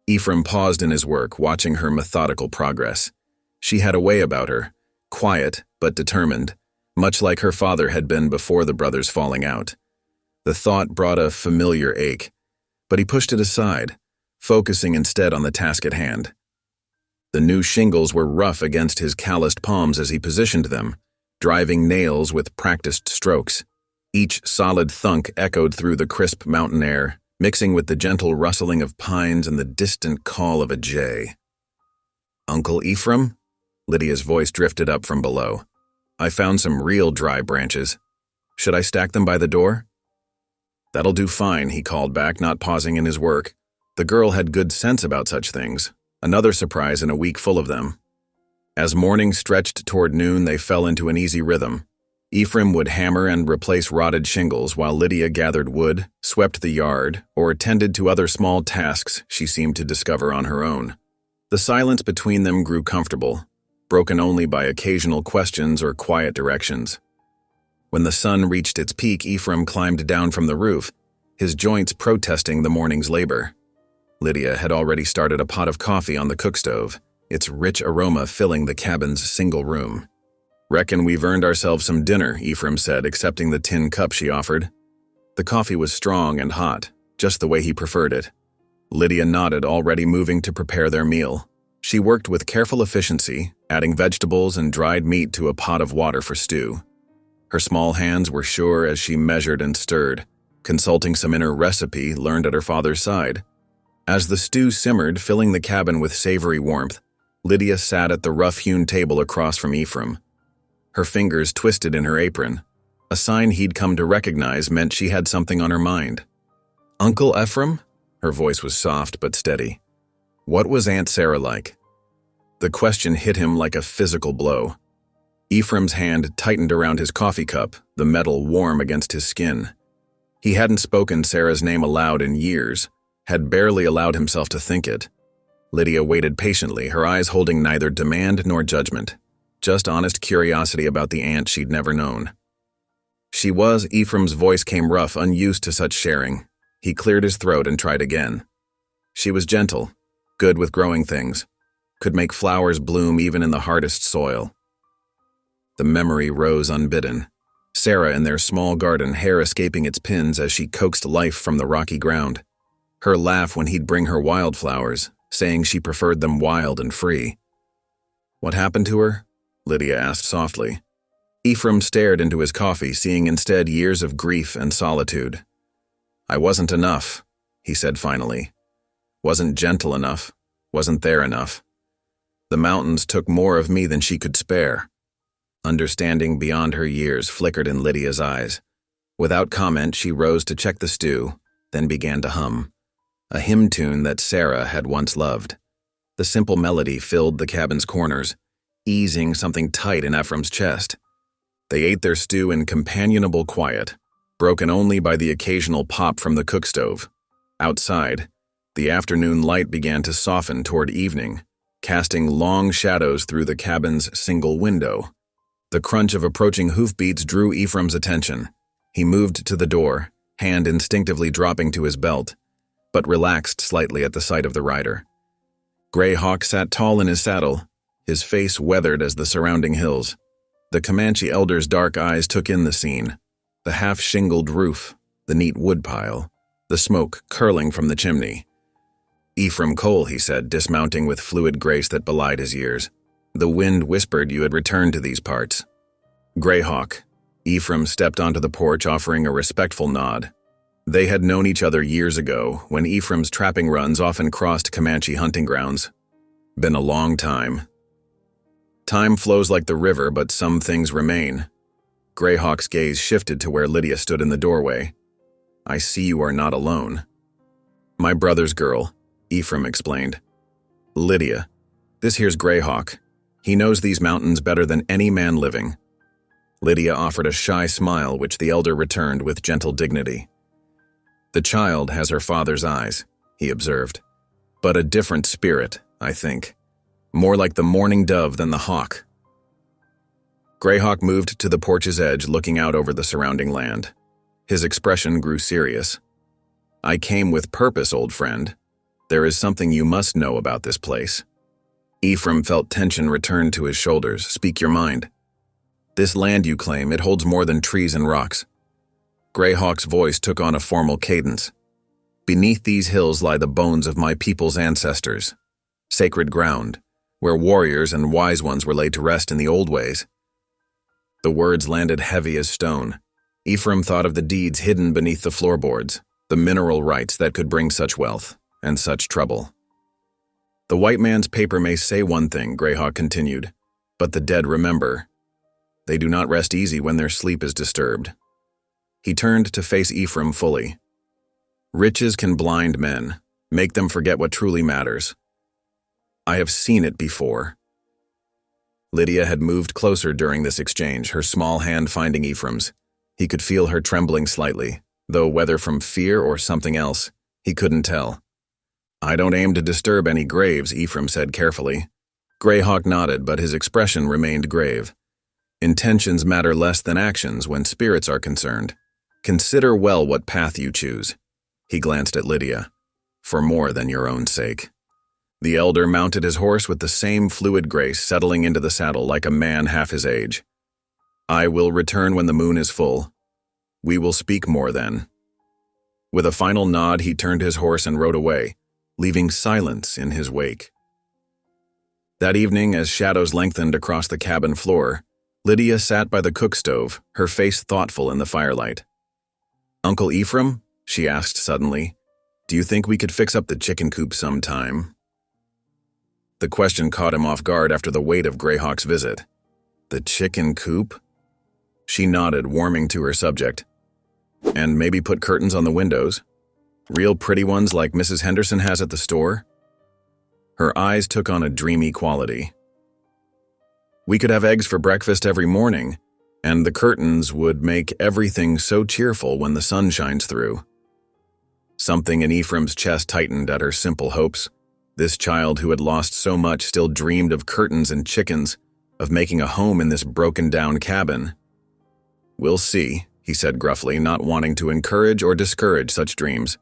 Ephraim paused in his work, watching her methodical progress. She had a way about her, quiet but determined, much like her father had been before the brothers' falling out. The thought brought a familiar ache, but he pushed it aside, focusing instead on the task at hand. The new shingles were rough against his calloused palms as he positioned them, driving nails with practiced strokes. Each solid thunk echoed through the crisp mountain air, mixing with the gentle rustling of pines and the distant call of a jay. "Uncle Ephraim?" Lydia's voice drifted up from below. "I found some real dry branches. Should I stack them by the door?" "That'll do fine," he called back, not pausing in his work. The girl had good sense about such things, another surprise in a week full of them. As morning stretched toward noon, they fell into an easy rhythm. Ephraim would hammer and replace rotted shingles while Lydia gathered wood, swept the yard, or attended to other small tasks she seemed to discover on her own. The silence between them grew comfortable, broken only by occasional questions or quiet directions. When the sun reached its peak, Ephraim climbed down from the roof, his joints protesting the morning's labor. Lydia had already started a pot of coffee on the cookstove, its rich aroma filling the cabin's single room. "Reckon we've earned ourselves some dinner," Ephraim said, accepting the tin cup she offered. The coffee was strong and hot, just the way he preferred it. Lydia nodded, already moving to prepare their meal. She worked with careful efficiency, adding vegetables and dried meat to a pot of water for stew. Her small hands were sure as she measured and stirred, consulting some inner recipe learned at her father's side. As the stew simmered, filling the cabin with savory warmth, Lydia sat at the rough-hewn table across from Ephraim. Her fingers twisted in her apron. A sign he'd come to recognize meant she had something on her mind. "Uncle Ephraim?" Her voice was soft but steady. "What was Aunt Sarah like?" The question hit him like a physical blow. Ephraim's hand tightened around his coffee cup, the metal warm against his skin. He hadn't spoken Sarah's name aloud in years, had barely allowed himself to think it. Lydia waited patiently, her eyes holding neither demand nor judgment, just honest curiosity about the aunt she'd never known. She was. Ephraim's voice came rough, unused to such sharing. He cleared his throat and tried again. She was gentle, good with growing things, could make flowers bloom even in the hardest soil. The memory rose unbidden. Sarah in their small garden, hair escaping its pins as she coaxed life from the rocky ground. Her laugh when he'd bring her wildflowers, saying she preferred them wild and free. "What happened to her?" Lydia asked softly. Ephraim stared into his coffee, seeing instead years of grief and solitude. "I wasn't enough," he said finally. "Wasn't gentle enough, wasn't there enough. The mountains took more of me than she could spare." Understanding beyond her years flickered in Lydia's eyes. Without comment, she rose to check the stew, then began to hum. A hymn tune that Sarah had once loved. The simple melody filled the cabin's corners, easing something tight in Ephraim's chest. They ate their stew in companionable quiet, broken only by the occasional pop from the cookstove. Outside, the afternoon light began to soften toward evening, casting long shadows through the cabin's single window. The crunch of approaching hoofbeats drew Ephraim's attention. He moved to the door, hand instinctively dropping to his belt, but relaxed slightly at the sight of the rider. Greyhawk sat tall in his saddle, his face weathered as the surrounding hills. The Comanche elder's dark eyes took in the scene, the half-shingled roof, the neat woodpile, the smoke curling from the chimney. "Ephraim Cole," he said, dismounting with fluid grace that belied his years. "The wind whispered you had returned to these parts." "Greyhawk." Ephraim stepped onto the porch, offering a respectful nod. They had known each other years ago, when Ephraim's trapping runs often crossed Comanche hunting grounds. Been a long time. Time flows like the river, but some things remain. Greyhawk's gaze shifted to where Lydia stood in the doorway. "I see you are not alone." "My brother's girl," Ephraim explained. "Lydia. This here's Greyhawk. He knows these mountains better than any man living." Lydia offered a shy smile, which the elder returned with gentle dignity. "The child has her father's eyes," he observed. "But a different spirit, I think. More like the mourning dove than the hawk." Greyhawk moved to the porch's edge, looking out over the surrounding land. His expression grew serious. "I came with purpose, old friend. There is something you must know about this place." Ephraim felt tension return to his shoulders. "Speak your mind." "This land you claim, it holds more than trees and rocks." Greyhawk's voice took on a formal cadence. "Beneath these hills lie the bones of my people's ancestors. Sacred ground, where warriors and wise ones were laid to rest in the old ways." The words landed heavy as stone. Ephraim thought of the deeds hidden beneath the floorboards, the mineral rights that could bring such wealth and such trouble. "The white man's paper may say one thing," Greyhawk continued, "but the dead remember. They do not rest easy when their sleep is disturbed." He turned to face Ephraim fully. "Riches can blind men, make them forget what truly matters. I have seen it before." Lydia had moved closer during this exchange, her small hand finding Ephraim's. He could feel her trembling slightly, though whether from fear or something else, he couldn't tell. "I don't aim to disturb any graves," Ephraim said carefully. Greyhawk nodded, but his expression remained grave. "Intentions matter less than actions when spirits are concerned. Consider well what path you choose." He glanced at Lydia. "For more than your own sake." The elder mounted his horse with the same fluid grace, settling into the saddle like a man half his age. "I will return when the moon is full. We will speak more then." With a final nod, he turned his horse and rode away, leaving silence in his wake. That evening, as shadows lengthened across the cabin floor, Lydia sat by the cook stove, her face thoughtful in the firelight. "Uncle Ephraim?" she asked suddenly. "Do you think we could fix up the chicken coop sometime?" The question caught him off guard after the weight of Greyhawk's visit. "The chicken coop?" She nodded, warming to her subject. "And maybe put curtains on the windows? Real pretty ones like Mrs. Henderson has at the store?" Her eyes took on a dreamy quality. "We could have eggs for breakfast every morning, and the curtains would make everything so cheerful when the sun shines through." Something in Ephraim's chest tightened at her simple hopes. This child who had lost so much still dreamed of curtains and chickens, of making a home in this broken-down cabin. "We'll see," he said gruffly, not wanting to encourage or discourage such dreams.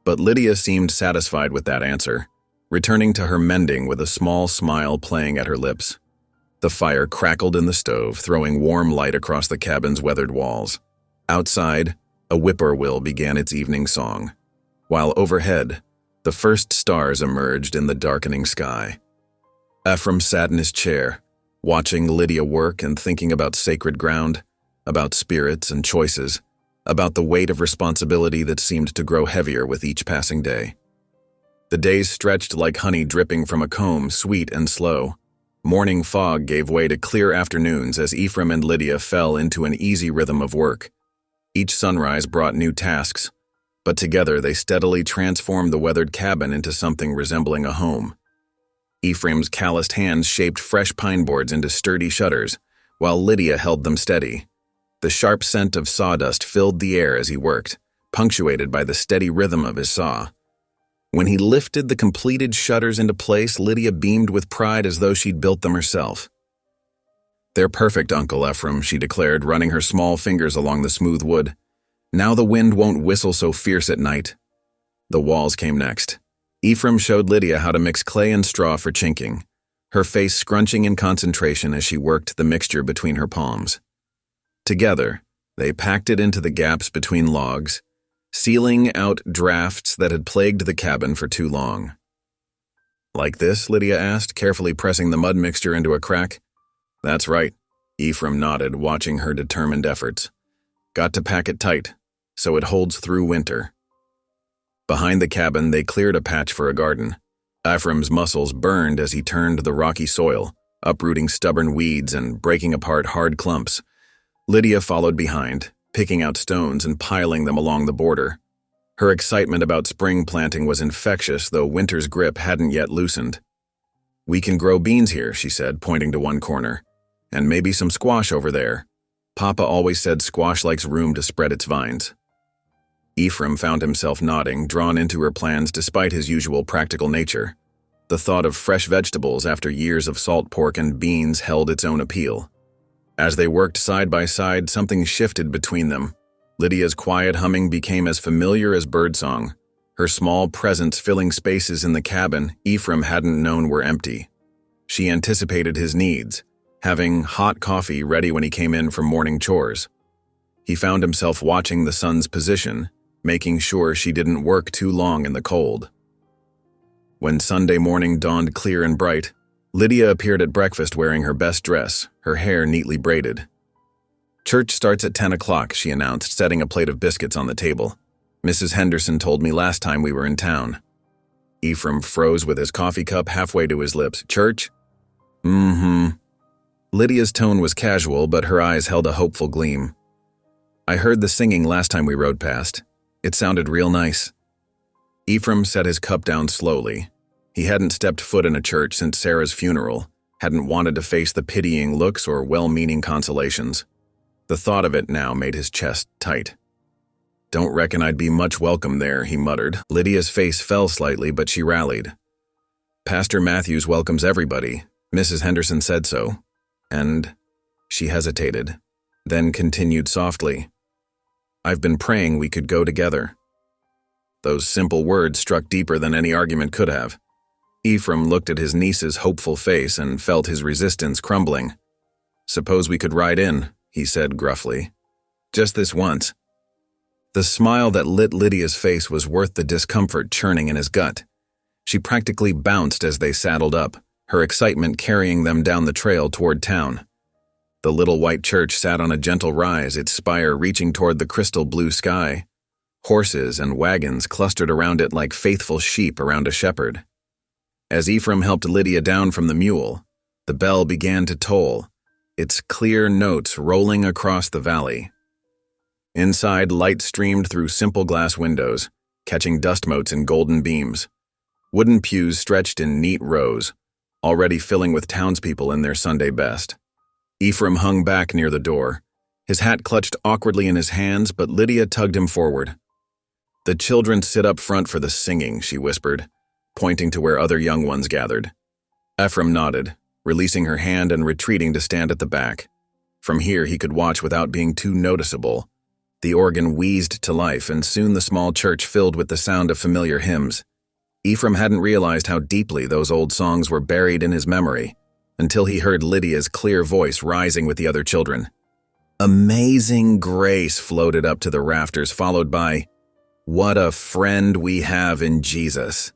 But Lydia seemed satisfied with that answer, returning to her mending with a small smile playing at her lips. The fire crackled in the stove, throwing warm light across the cabin's weathered walls. Outside, a whippoorwill began its evening song, while overhead, the first stars emerged in the darkening sky. Ephraim sat in his chair, watching Lydia work and thinking about sacred ground, about spirits and choices, about the weight of responsibility that seemed to grow heavier with each passing day. The days stretched like honey dripping from a comb, sweet and slow. Morning fog gave way to clear afternoons as Ephraim and Lydia fell into an easy rhythm of work. Each sunrise brought new tasks, but together they steadily transformed the weathered cabin into something resembling a home. Ephraim's calloused hands shaped fresh pine boards into sturdy shutters, while Lydia held them steady. The sharp scent of sawdust filled the air as he worked, punctuated by the steady rhythm of his saw. When he lifted the completed shutters into place, Lydia beamed with pride as though she'd built them herself. "They're perfect, Uncle Ephraim," she declared, running her small fingers along the smooth wood. "Now the wind won't whistle so fierce at night." The walls came next. Ephraim showed Lydia how to mix clay and straw for chinking, her face scrunching in concentration as she worked the mixture between her palms. Together, they packed it into the gaps between logs, sealing out drafts that had plagued the cabin for too long. "Like this?" Lydia asked, carefully pressing the mud mixture into a crack. "That's right," Ephraim nodded, watching her determined efforts. "Got to pack it tight, so it holds through winter." Behind the cabin, they cleared a patch for a garden. Ephraim's muscles burned as he turned the rocky soil, uprooting stubborn weeds and breaking apart hard clumps. Lydia followed behind, picking out stones and piling them along the border. Her excitement about spring planting was infectious, though winter's grip hadn't yet loosened. "We can grow beans here," she said, pointing to one corner. "And maybe some squash over there. Papa always said squash likes room to spread its vines." Ephraim found himself nodding, drawn into her plans despite his usual practical nature. The thought of fresh vegetables after years of salt pork and beans held its own appeal. As they worked side by side, something shifted between them. Lydia's quiet humming became as familiar as birdsong, her small presence filling spaces in the cabin Ephraim hadn't known were empty. She anticipated his needs, having hot coffee ready when he came in from morning chores. He found himself watching the sun's position, making sure she didn't work too long in the cold. When Sunday morning dawned clear and bright, Lydia appeared at breakfast wearing her best dress, her hair neatly braided. "Church starts at 10 o'clock, she announced, setting a plate of biscuits on the table. "Mrs. Henderson told me last time we were in town." Ephraim froze with his coffee cup halfway to his lips. "Church?" "Mm-hmm." Lydia's tone was casual, but her eyes held a hopeful gleam. "I heard the singing last time we rode past. It sounded real nice." Ephraim set his cup down slowly. He hadn't stepped foot in a church since Sarah's funeral, hadn't wanted to face the pitying looks or well-meaning consolations. The thought of it now made his chest tight. "Don't reckon I'd be much welcome there," he muttered. Lydia's face fell slightly, but she rallied. "Pastor Matthews welcomes everybody. Mrs. Henderson said so. And..." She hesitated, then continued softly, "I've been praying we could go together." Those simple words struck deeper than any argument could have. Ephraim looked at his niece's hopeful face and felt his resistance crumbling. "Suppose we could ride in," he said gruffly. "Just this once." The smile that lit Lydia's face was worth the discomfort churning in his gut. She practically bounced as they saddled up, her excitement carrying them down the trail toward town. The little white church sat on a gentle rise, its spire reaching toward the crystal blue sky. Horses and wagons clustered around it like faithful sheep around a shepherd. As Ephraim helped Lydia down from the mule, the bell began to toll, its clear notes rolling across the valley. Inside, light streamed through simple glass windows, catching dust motes in golden beams. Wooden pews stretched in neat rows, already filling with townspeople in their Sunday best. Ephraim hung back near the door, his hat clutched awkwardly in his hands, but Lydia tugged him forward. "The children sit up front for the singing," she whispered, pointing to where other young ones gathered. Ephraim nodded, releasing her hand and retreating to stand at the back. From here he could watch without being too noticeable. The organ wheezed to life, and soon the small church filled with the sound of familiar hymns. Ephraim hadn't realized how deeply those old songs were buried in his memory, until he heard Lydia's clear voice rising with the other children. "Amazing Grace" floated up to the rafters, followed by, "What a friend we have in Jesus."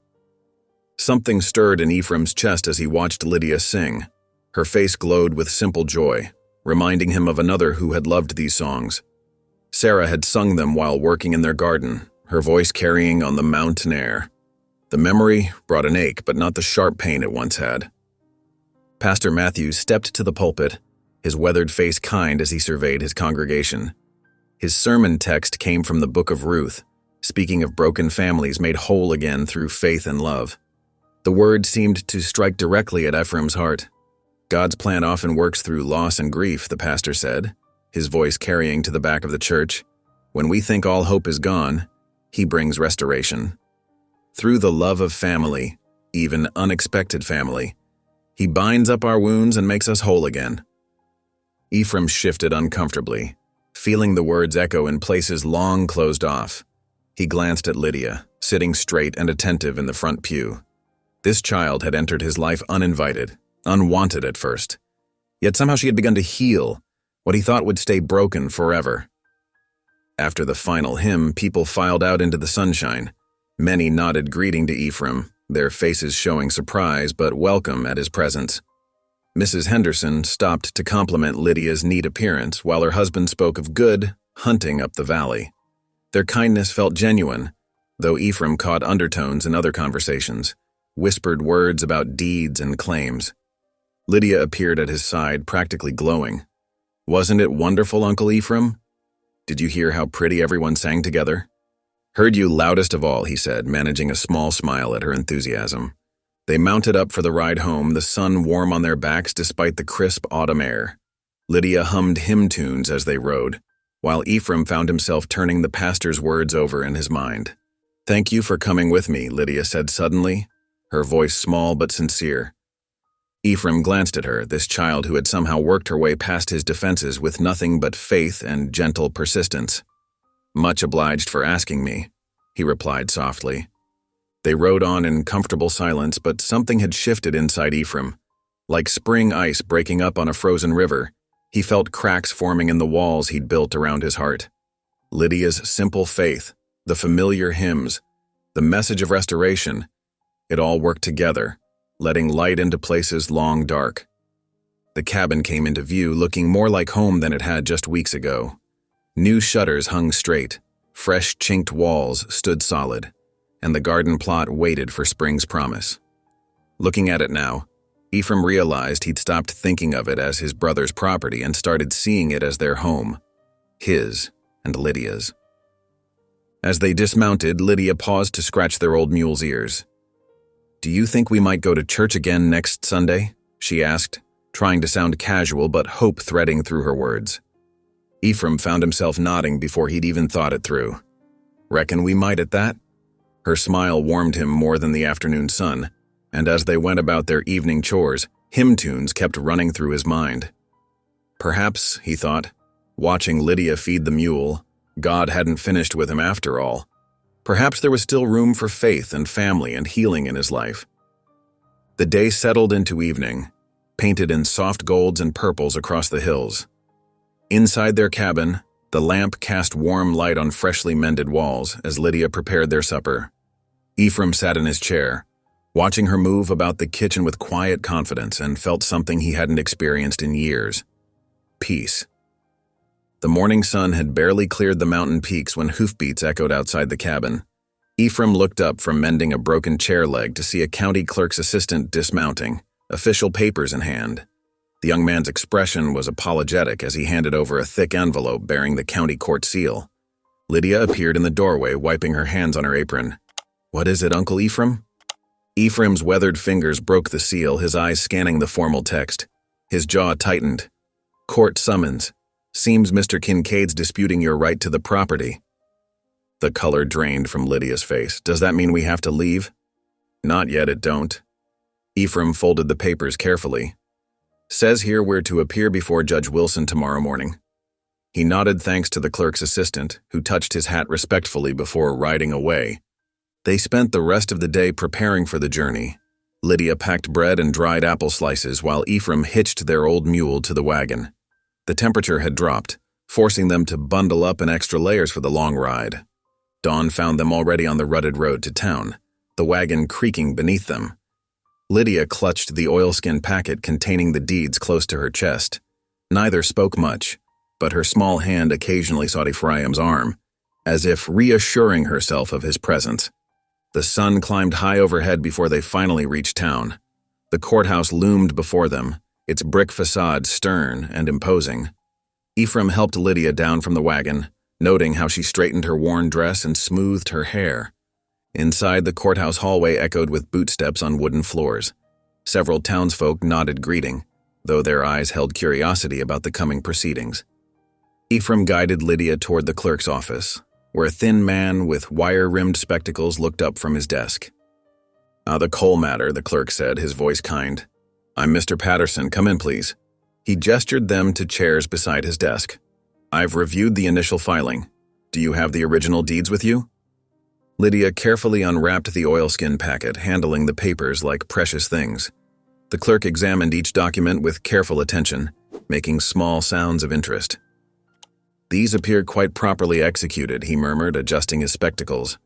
Something stirred in Ephraim's chest as he watched Lydia sing. Her face glowed with simple joy, reminding him of another who had loved these songs. Sarah had sung them while working in their garden, her voice carrying on the mountain air. The memory brought an ache, but not the sharp pain it once had. Pastor Matthews stepped to the pulpit, his weathered face kind as he surveyed his congregation. His sermon text came from the Book of Ruth, speaking of broken families made whole again through faith and love. The word seemed to strike directly at Ephraim's heart. "God's plan often works through loss and grief," the pastor said, his voice carrying to the back of the church. "When we think all hope is gone, he brings restoration. Through the love of family, even unexpected family, he binds up our wounds and makes us whole again." Ephraim shifted uncomfortably, feeling the words echo in places long closed off. He glanced at Lydia, sitting straight and attentive in the front pew. This child had entered his life uninvited, unwanted at first. Yet somehow she had begun to heal what he thought would stay broken forever. After the final hymn, people filed out into the sunshine. Many nodded greeting to Ephraim, their faces showing surprise but welcome at his presence. Mrs. Henderson stopped to compliment Lydia's neat appearance while her husband spoke of good hunting up the valley. Their kindness felt genuine, though Ephraim caught undertones in other conversations, whispered words about deeds and claims. Lydia appeared at his side, practically glowing. "Wasn't it wonderful, Uncle Ephraim? Did you hear how pretty everyone sang together?" "Heard you loudest of all," he said, managing a small smile at her enthusiasm. They mounted up for the ride home, the sun warm on their backs despite the crisp autumn air. Lydia hummed hymn tunes as they rode, while Ephraim found himself turning the pastor's words over in his mind. "Thank you for coming with me," Lydia said suddenly, her voice small but sincere. Ephraim glanced at her, this child who had somehow worked her way past his defenses with nothing but faith and gentle persistence. "Much obliged for asking me," he replied softly. They rode on in comfortable silence, but something had shifted inside Ephraim. Like spring ice breaking up on a frozen river, he felt cracks forming in the walls he'd built around his heart. Lydia's simple faith, the familiar hymns, the message of restoration, it all worked together, letting light into places long dark. The cabin came into view, looking more like home than it had just weeks ago. New shutters hung straight, fresh chinked walls stood solid, and the garden plot waited for spring's promise. Looking at it now, Ephraim realized he'd stopped thinking of it as his brother's property and started seeing it as their home, his and Lydia's. As they dismounted, Lydia paused to scratch their old mule's ears. "Do you think we might go to church again next Sunday?" she asked, trying to sound casual but hope threading through her words. Ephraim found himself nodding before he'd even thought it through. "Reckon we might at that?" Her smile warmed him more than the afternoon sun, and as they went about their evening chores, hymn tunes kept running through his mind. Perhaps, he thought, watching Lydia feed the mule, God hadn't finished with him after all. Perhaps there was still room for faith and family and healing in his life. The day settled into evening, painted in soft golds and purples across the hills. Inside their cabin, the lamp cast warm light on freshly mended walls as Lydia prepared their supper. Ephraim sat in his chair, watching her move about the kitchen with quiet confidence, and felt something he hadn't experienced in years: peace. The morning sun had barely cleared the mountain peaks when hoofbeats echoed outside the cabin. Ephraim looked up from mending a broken chair leg to see a county clerk's assistant dismounting, official papers in hand. The young man's expression was apologetic as he handed over a thick envelope bearing the county court seal. Lydia appeared in the doorway, wiping her hands on her apron. "What is it, Uncle Ephraim?" Ephraim's weathered fingers broke the seal, his eyes scanning the formal text. His jaw tightened. "Court summons. Seems Mr. Kincaid's disputing your right to the property." The color drained from Lydia's face. "Does that mean we have to leave?" "Not yet, it don't." Ephraim folded the papers carefully. "Says here we're to appear before Judge Wilson tomorrow morning." He nodded thanks to the clerk's assistant, who touched his hat respectfully before riding away. They spent the rest of the day preparing for the journey. Lydia packed bread and dried apple slices while Ephraim hitched their old mule to the wagon. The temperature had dropped, forcing them to bundle up in extra layers for the long ride. Dawn found them already on the rutted road to town, the wagon creaking beneath them. Lydia clutched the oilskin packet containing the deeds close to her chest. Neither spoke much, but her small hand occasionally sought Ephraim's arm, as if reassuring herself of his presence. The sun climbed high overhead before they finally reached town. The courthouse loomed before them, its brick facade stern and imposing. Ephraim helped Lydia down from the wagon, noting how she straightened her worn dress and smoothed her hair. Inside, the courthouse hallway echoed with bootsteps on wooden floors. Several townsfolk nodded greeting, though their eyes held curiosity about the coming proceedings. Ephraim guided Lydia toward the clerk's office, where a thin man with wire-rimmed spectacles looked up from his desk. The coal matter," the clerk said, his voice kind. "I'm Mr. Patterson. Come in, please." He gestured them to chairs beside his desk. "I've reviewed the initial filing. Do you have the original deeds with you?" Lydia carefully unwrapped the oilskin packet, handling the papers like precious things. The clerk examined each document with careful attention, making small sounds of interest. "These appear quite properly executed," he murmured, adjusting his spectacles.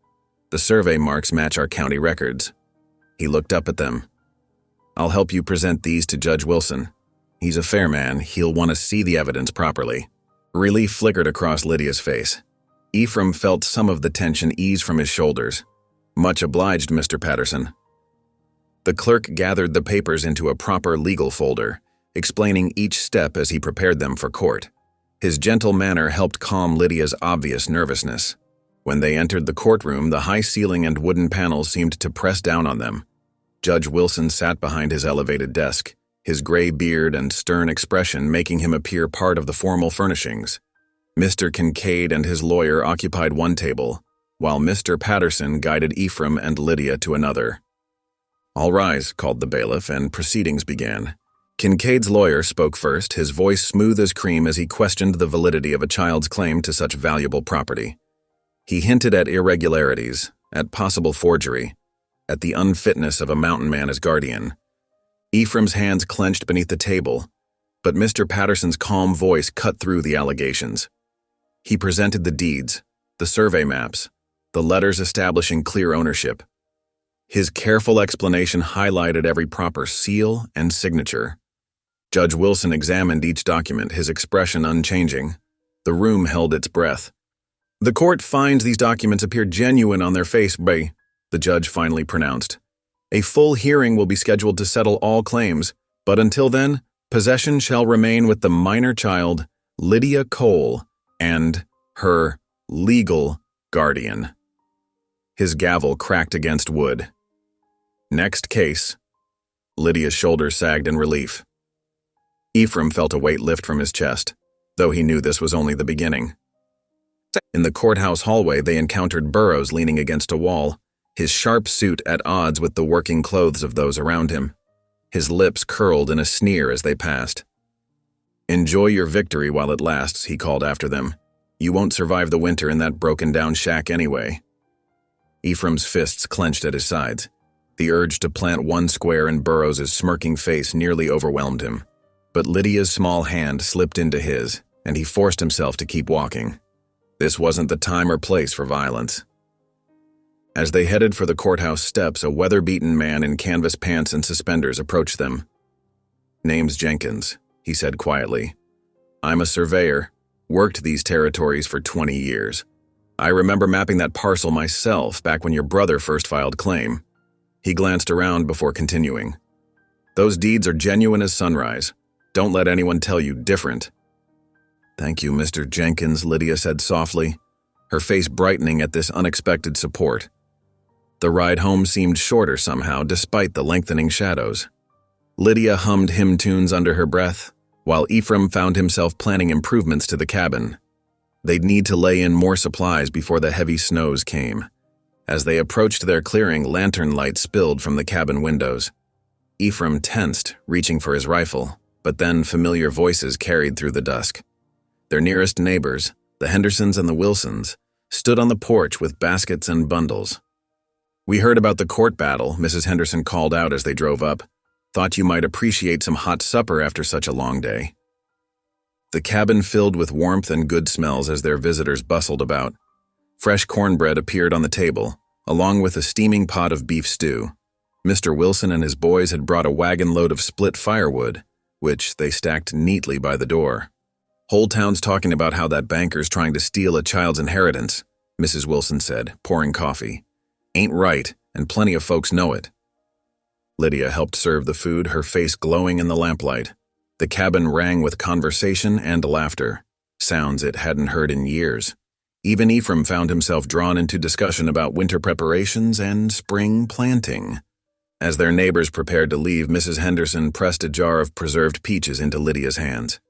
"The survey marks match our county records." He looked up at them. "I'll help you present these to Judge Wilson. He's a fair man. He'll want to see the evidence properly." Relief flickered across Lydia's face. Ephraim felt some of the tension ease from his shoulders. "Much obliged, Mr. Patterson." The clerk gathered the papers into a proper legal folder, explaining each step as he prepared them for court. His gentle manner helped calm Lydia's obvious nervousness. When they entered the courtroom, the high ceiling and wooden panels seemed to press down on them. Judge Wilson sat behind his elevated desk, his gray beard and stern expression making him appear part of the formal furnishings. Mr. Kincaid and his lawyer occupied one table, while Mr. Patterson guided Ephraim and Lydia to another. "All rise," called the bailiff, and proceedings began. Kincaid's lawyer spoke first, his voice smooth as cream as he questioned the validity of a child's claim to such valuable property. He hinted at irregularities, at possible forgery, at the unfitness of a mountain man as guardian. Ephraim's hands clenched beneath the table, but Mr. Patterson's calm voice cut through the allegations. He presented the deeds, the survey maps, the letters establishing clear ownership. His careful explanation highlighted every proper seal and signature. Judge Wilson examined each document, his expression unchanging. The room held its breath. "The court finds these documents appear genuine on their face, the judge finally pronounced. "A full hearing will be scheduled to settle all claims, but until then, possession shall remain with the minor child, Lydia Cole, and her legal guardian." His gavel cracked against wood. "Next case." Lydia's shoulders sagged in relief. Ephraim felt a weight lift from his chest, though he knew this was only the beginning. In the courthouse hallway, they encountered Burroughs leaning against a wall, his sharp suit at odds with the working clothes of those around him. His lips curled in a sneer as they passed. "Enjoy your victory while it lasts," he called after them. "You won't survive the winter in that broken-down shack anyway." Ephraim's fists clenched at his sides. The urge to plant one square in Burroughs' smirking face nearly overwhelmed him. But Lydia's small hand slipped into his, and he forced himself to keep walking. This wasn't the time or place for violence. As they headed for the courthouse steps, a weather-beaten man in canvas pants and suspenders approached them. "Name's Jenkins," he said quietly. "I'm a surveyor, worked these territories for 20 years. I remember mapping that parcel myself back when your brother first filed claim." He glanced around before continuing. "Those deeds are genuine as sunrise. Don't let anyone tell you different." "Thank you, Mr. Jenkins," Lydia said softly, her face brightening at this unexpected support. The ride home seemed shorter somehow, despite the lengthening shadows. Lydia hummed hymn tunes under her breath, while Ephraim found himself planning improvements to the cabin. They'd need to lay in more supplies before the heavy snows came. As they approached their clearing, lantern light spilled from the cabin windows. Ephraim tensed, reaching for his rifle, but then familiar voices carried through the dusk. Their nearest neighbors, the Hendersons and the Wilsons, stood on the porch with baskets and bundles. "We heard about the court battle," Mrs. Henderson called out as they drove up. "Thought you might appreciate some hot supper after such a long day." The cabin filled with warmth and good smells as their visitors bustled about. Fresh cornbread appeared on the table, along with a steaming pot of beef stew. Mr. Wilson and his boys had brought a wagon load of split firewood, which they stacked neatly by the door. "Whole town's talking about how that banker's trying to steal a child's inheritance," Mrs. Wilson said, pouring coffee. "Ain't right, and plenty of folks know it." Lydia helped serve the food, her face glowing in the lamplight. The cabin rang with conversation and laughter, sounds it hadn't heard in years. Even Ephraim found himself drawn into discussion about winter preparations and spring planting. As their neighbors prepared to leave, Mrs. Henderson pressed a jar of preserved peaches into Lydia's hands.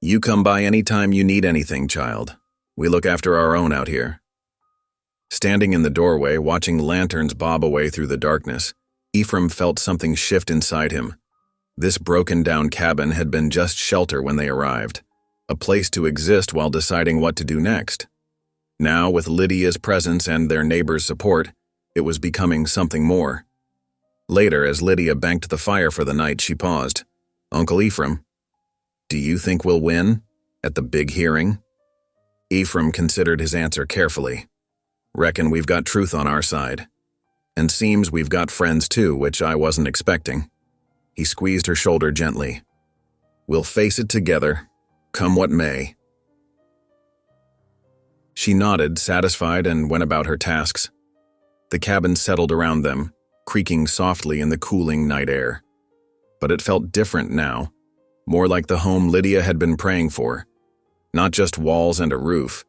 "You come by any time you need anything, child. We look after our own out here." Standing in the doorway, watching lanterns bob away through the darkness, Ephraim felt something shift inside him. This broken-down cabin had been just shelter when they arrived, a place to exist while deciding what to do next. Now, with Lydia's presence and their neighbors' support, it was becoming something more. Later, as Lydia banked the fire for the night, she paused. "Uncle Ephraim, do you think we'll win at the big hearing?" Ephraim considered his answer carefully. "Reckon we've got truth on our side. And seems we've got friends too, which I wasn't expecting." He squeezed her shoulder gently. "We'll face it together, come what may." She nodded, satisfied, and went about her tasks. The cabin settled around them, creaking softly in the cooling night air. But it felt different now, more like the home Lydia had been praying for. Not just walls and a roof,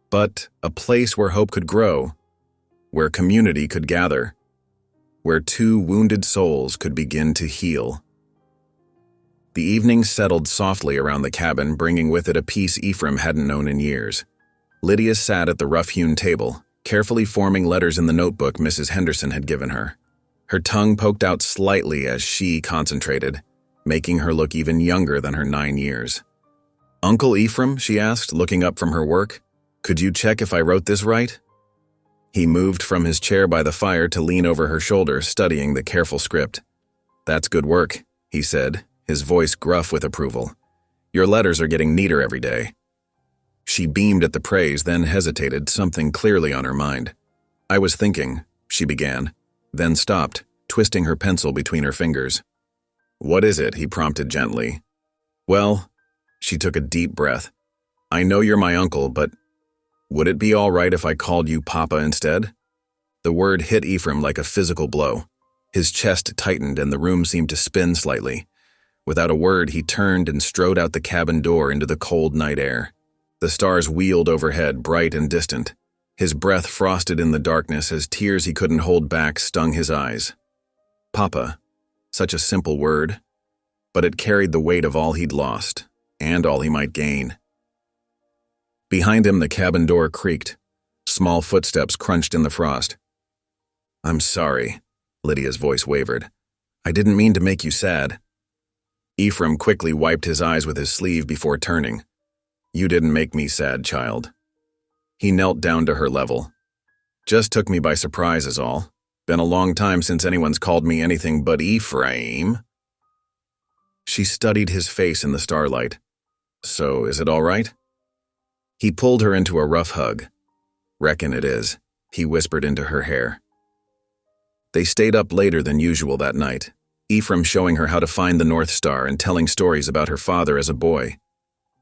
but a place where hope could grow, where community could gather, where two wounded souls could begin to heal. The evening settled softly around the cabin, bringing with it a peace Ephraim hadn't known in years. Lydia sat at the rough-hewn table, carefully forming letters in the notebook Mrs. Henderson had given her. Her tongue poked out slightly as she concentrated, making her look even younger than her 9 years. "Uncle Ephraim," she asked, looking up from her work, "could you check if I wrote this right?" He moved from his chair by the fire to lean over her shoulder, studying the careful script. "That's good work," he said, his voice gruff with approval. "Your letters are getting neater every day." She beamed at the praise, then hesitated, something clearly on her mind. "I was thinking," she began, then stopped, twisting her pencil between her fingers. "What is it?" he prompted gently. "Well," she took a deep breath, "I know you're my uncle, but would it be all right if I called you Papa instead?" The word hit Ephraim like a physical blow. His chest tightened and the room seemed to spin slightly. Without a word, he turned and strode out the cabin door into the cold night air. The stars wheeled overhead, bright and distant. His breath frosted in the darkness as tears he couldn't hold back stung his eyes. Papa, such a simple word, but it carried the weight of all he'd lost, and all he might gain. Behind him, the cabin door creaked. Small footsteps crunched in the frost. "I'm sorry," Lydia's voice wavered. "I didn't mean to make you sad." Ephraim quickly wiped his eyes with his sleeve before turning. "You didn't make me sad, child." He knelt down to her level. "Just took me by surprise is all. Been a long time since anyone's called me anything but Ephraim." She studied his face in the starlight. "So, is it all right?" He pulled her into a rough hug. "Reckon it is," he whispered into her hair. They stayed up later than usual that night, Ephraim showing her how to find the North Star and telling stories about her father as a boy.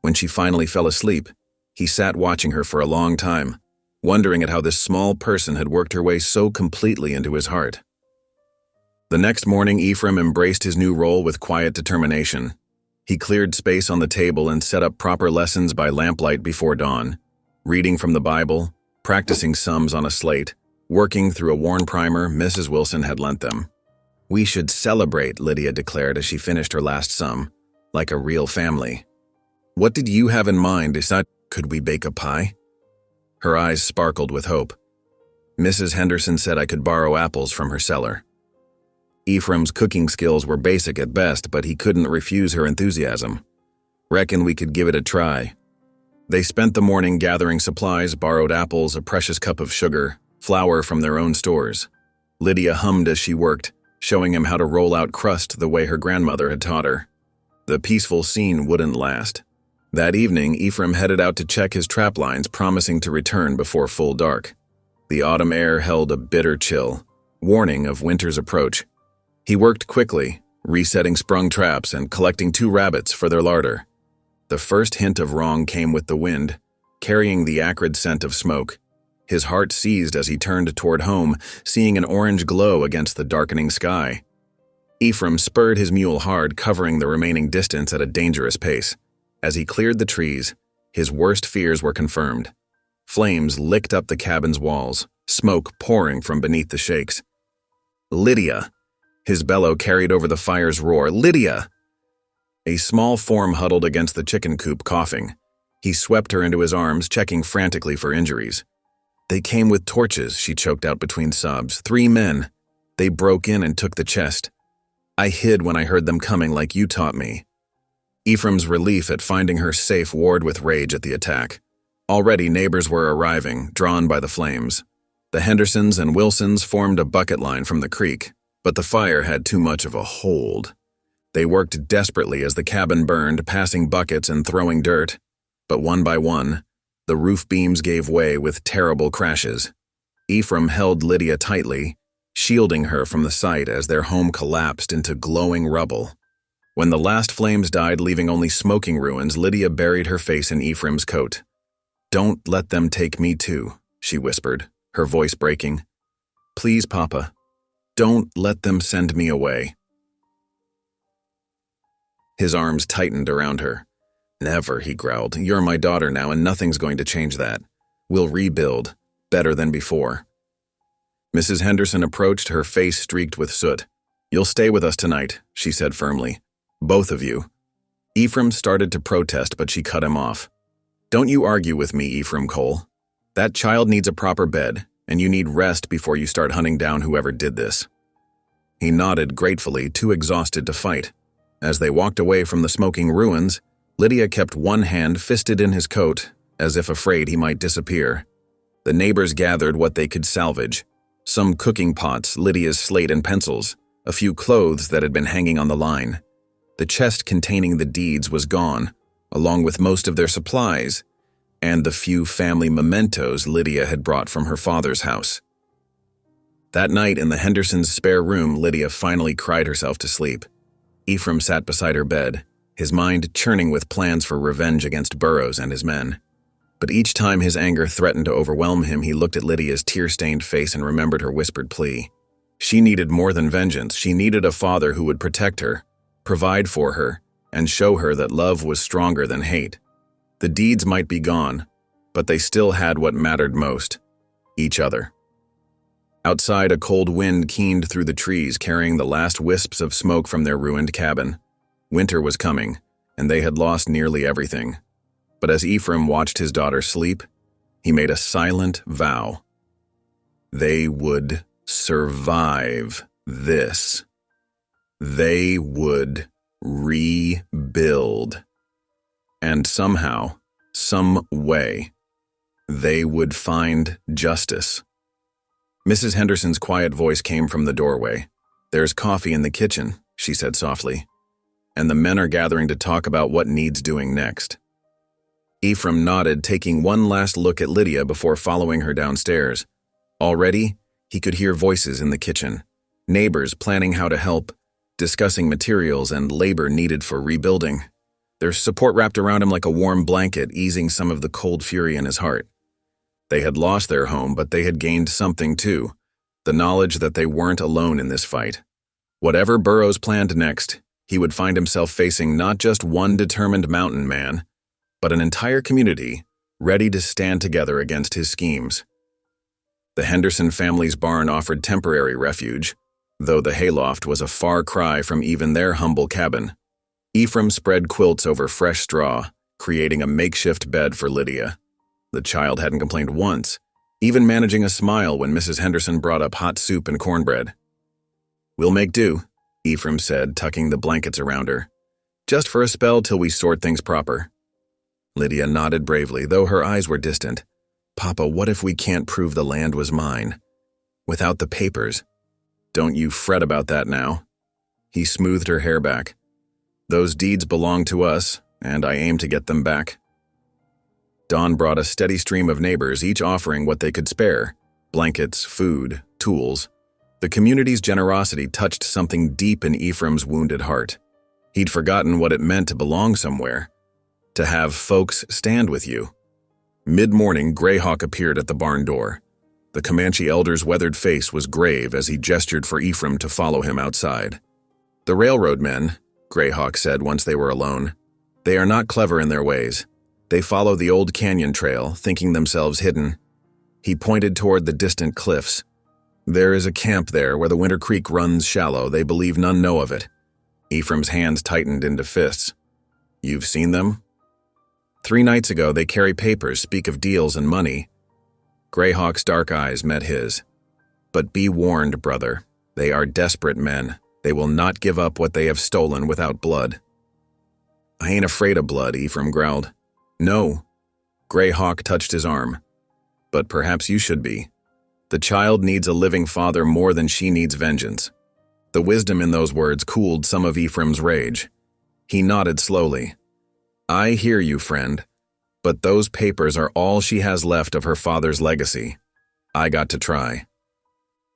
When she finally fell asleep, he sat watching her for a long time, wondering at how this small person had worked her way so completely into his heart. The next morning, Ephraim embraced his new role with quiet determination. He cleared space on the table and set up proper lessons by lamplight before dawn, reading from the Bible, practicing sums on a slate, working through a worn primer Mrs. Wilson had lent them. "We should celebrate," Lydia declared as she finished her last sum, "like a real family." "What did you have in mind? Could we bake a pie?" Her eyes sparkled with hope. "Mrs. Henderson said I could borrow apples from her cellar." Ephraim's cooking skills were basic at best, but he couldn't refuse her enthusiasm. "Reckon we could give it a try." They spent the morning gathering supplies, borrowed apples, a precious cup of sugar, flour from their own stores. Lydia hummed as she worked, showing him how to roll out crust the way her grandmother had taught her. The peaceful scene wouldn't last. That evening, Ephraim headed out to check his trap lines, promising to return before full dark. The autumn air held a bitter chill, warning of winter's approach. He worked quickly, resetting sprung traps and collecting 2 rabbits for their larder. The first hint of wrong came with the wind, carrying the acrid scent of smoke. His heart seized as he turned toward home, seeing an orange glow against the darkening sky. Ephraim spurred his mule hard, covering the remaining distance at a dangerous pace. As he cleared the trees, his worst fears were confirmed. Flames licked up the cabin's walls, smoke pouring from beneath the shakes. "Lydia!" His bellow carried over the fire's roar. "Lydia!" A small form huddled against the chicken coop, coughing. He swept her into his arms, checking frantically for injuries. "They came with torches," she choked out between sobs. 3 men. They broke in and took the chest. I hid when I heard them coming like you taught me." Ephraim's relief at finding her safe warred with rage at the attack. Already neighbors were arriving, drawn by the flames. The Hendersons and Wilsons formed a bucket line from the creek, but the fire had too much of a hold. They worked desperately as the cabin burned, passing buckets and throwing dirt. But one by one, the roof beams gave way with terrible crashes. Ephraim held Lydia tightly, shielding her from the sight as their home collapsed into glowing rubble. When the last flames died, leaving only smoking ruins, Lydia buried her face in Ephraim's coat. "Don't let them take me too," she whispered, her voice breaking. "Please, Papa, don't let them send me away." His arms tightened around her. "Never," he growled. "You're my daughter now, and nothing's going to change that. We'll rebuild, better than before." Mrs. Henderson approached, her face streaked with soot. "You'll stay with us tonight," she said firmly. "Both of you." Ephraim started to protest, but she cut him off. "Don't you argue with me, Ephraim Cole. That child needs a proper bed, and you need rest before you start hunting down whoever did this." He nodded gratefully, too exhausted to fight. As they walked away from the smoking ruins, Lydia kept one hand fisted in his coat, as if afraid he might disappear. The neighbors gathered what they could salvage. Some cooking pots, Lydia's slate and pencils, a few clothes that had been hanging on the line. The chest containing the deeds was gone, along with most of their supplies, and the few family mementos Lydia had brought from her father's house. That night in the Hendersons' spare room, Lydia finally cried herself to sleep. Ephraim sat beside her bed, his mind churning with plans for revenge against Burroughs and his men. But each time his anger threatened to overwhelm him, he looked at Lydia's tear-stained face and remembered her whispered plea. She needed more than vengeance. She needed a father who would protect her, provide for her, and show her that love was stronger than hate. The deeds might be gone, but they still had what mattered most: each other. Outside, a cold wind keened through the trees, carrying the last wisps of smoke from their ruined cabin. Winter was coming, and they had lost nearly everything. But as Ephraim watched his daughter sleep, he made a silent vow. They would survive this. They would rebuild. And somehow, some way, they would find justice. Mrs. Henderson's quiet voice came from the doorway. "There's coffee in the kitchen," she said softly, "and the men are gathering to talk about what needs doing next." Ephraim nodded, taking one last look at Lydia before following her downstairs. Already, he could hear voices in the kitchen, neighbors planning how to help, discussing materials and labor needed for rebuilding. Their support wrapped around him like a warm blanket, easing some of the cold fury in his heart. They had lost their home, but they had gained something too, the knowledge that they weren't alone in this fight. Whatever Burroughs planned next, he would find himself facing not just one determined mountain man, but an entire community ready to stand together against his schemes. The Henderson family's barn offered temporary refuge, though the hayloft was a far cry from even their humble cabin. Ephraim spread quilts over fresh straw, creating a makeshift bed for Lydia. The child hadn't complained once, even managing a smile when Mrs. Henderson brought up hot soup and cornbread. "We'll make do," Ephraim said, tucking the blankets around her. "Just for a spell till we sort things proper." Lydia nodded bravely, though her eyes were distant. "Papa, what if we can't prove the land was mine? Without the papers?" "Don't you fret about that now." He smoothed her hair back. "Those deeds belong to us, and I aim to get them back." Dawn brought a steady stream of neighbors, each offering what they could spare: blankets, food, tools. The community's generosity touched something deep in Ephraim's wounded heart. He'd forgotten what it meant to belong somewhere, to have folks stand with you. Mid-morning, Greyhawk appeared at the barn door. The Comanche elder's weathered face was grave as he gestured for Ephraim to follow him outside. "The railroad men," Greyhawk said once they were alone, "they are not clever in their ways. They follow the old canyon trail, thinking themselves hidden." He pointed toward the distant cliffs. "There is a camp there where the Winter Creek runs shallow. They believe none know of it." Ephraim's hands tightened into fists. "You've seen them?" 3 nights ago, they carry papers, speak of deals and money." Greyhawk's dark eyes met his. "But be warned, brother. They are desperate men. They will not give up what they have stolen without blood." "I ain't afraid of blood," Ephraim growled. "No, Greyhawk touched his arm. But perhaps you should be. The child needs a living father more than she needs vengeance. The wisdom in those words cooled some of Ephraim's rage. He nodded slowly. I hear you, friend. But those papers are all she has left of her father's legacy. I got to try.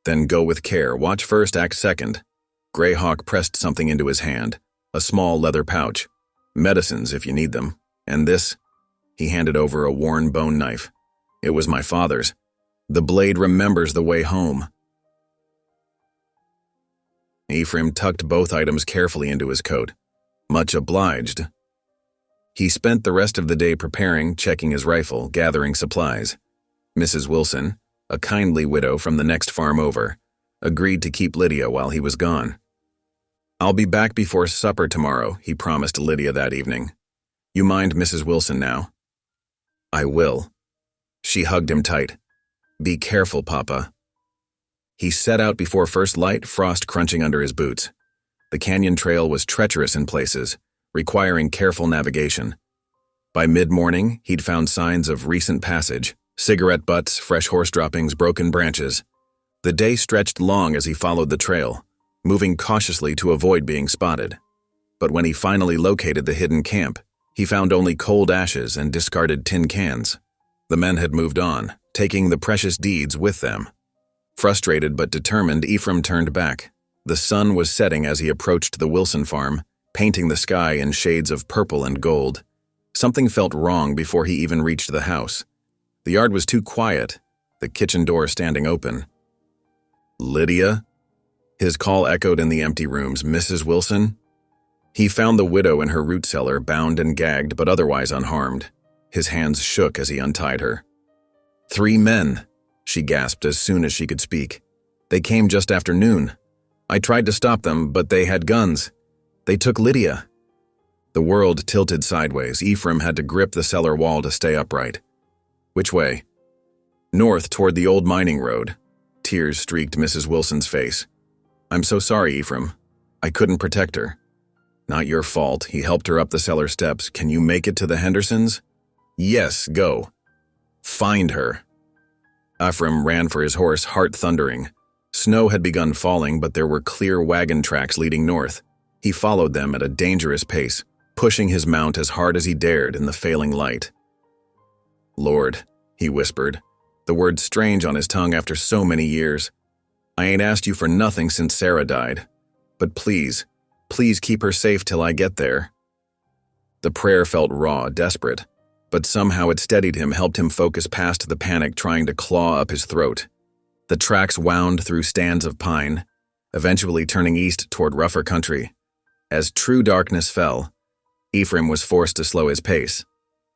Then go with care. Watch first, act second. Greyhawk pressed something into his hand, a small leather pouch. Medicines if you need them. And this? He handed over a worn bone knife. It was my father's. The blade remembers the way home. Ephraim tucked both items carefully into his coat. Much obliged. He spent the rest of the day preparing, checking his rifle, gathering supplies. Mrs. Wilson, a kindly widow from the next farm over, agreed to keep Lydia while he was gone. I'll be back before supper tomorrow, he promised Lydia that evening. You mind Mrs. Wilson now? I will. She hugged him tight. Be careful, Papa. He set out before first light, frost crunching under his boots. The canyon trail was treacherous in places, requiring careful navigation. By mid-morning, he'd found signs of recent passage, cigarette butts, fresh horse droppings, broken branches. The day stretched long as he followed the trail, moving cautiously to avoid being spotted. But when he finally located the hidden camp, he found only cold ashes and discarded tin cans. The men had moved on, taking the precious deeds with them. Frustrated but determined, Ephraim turned back. The sun was setting as he approached the Wilson farm, painting the sky in shades of purple and gold. Something felt wrong before he even reached the house. The yard was too quiet, the kitchen door standing open. Lydia? His call echoed in the empty rooms. Mrs. Wilson? He found the widow in her root cellar, bound and gagged, but otherwise unharmed. His hands shook as he untied her. 3 men, she gasped as soon as she could speak. They came just after noon. I tried to stop them, but they had guns. They took Lydia. The world tilted sideways. Ephraim had to grip the cellar wall to stay upright. Which way? North, toward the old mining road. Tears streaked Mrs. Wilson's face. I'm so sorry, Ephraim. I couldn't protect her. Not your fault. He helped her up the cellar steps. Can you make it to the Hendersons? Yes, go. Find her. Ephraim ran for his horse, heart thundering. Snow had begun falling, but there were clear wagon tracks leading north. He followed them at a dangerous pace, pushing his mount as hard as he dared in the failing light. Lord, he whispered, the word strange on his tongue after so many years. I ain't asked you for nothing since Sarah died. But please, please keep her safe till I get there. The prayer felt raw, desperate, but somehow it steadied him, helped him focus past the panic trying to claw up his throat. The tracks wound through stands of pine, eventually turning east toward rougher country. As true darkness fell, Ephraim was forced to slow his pace.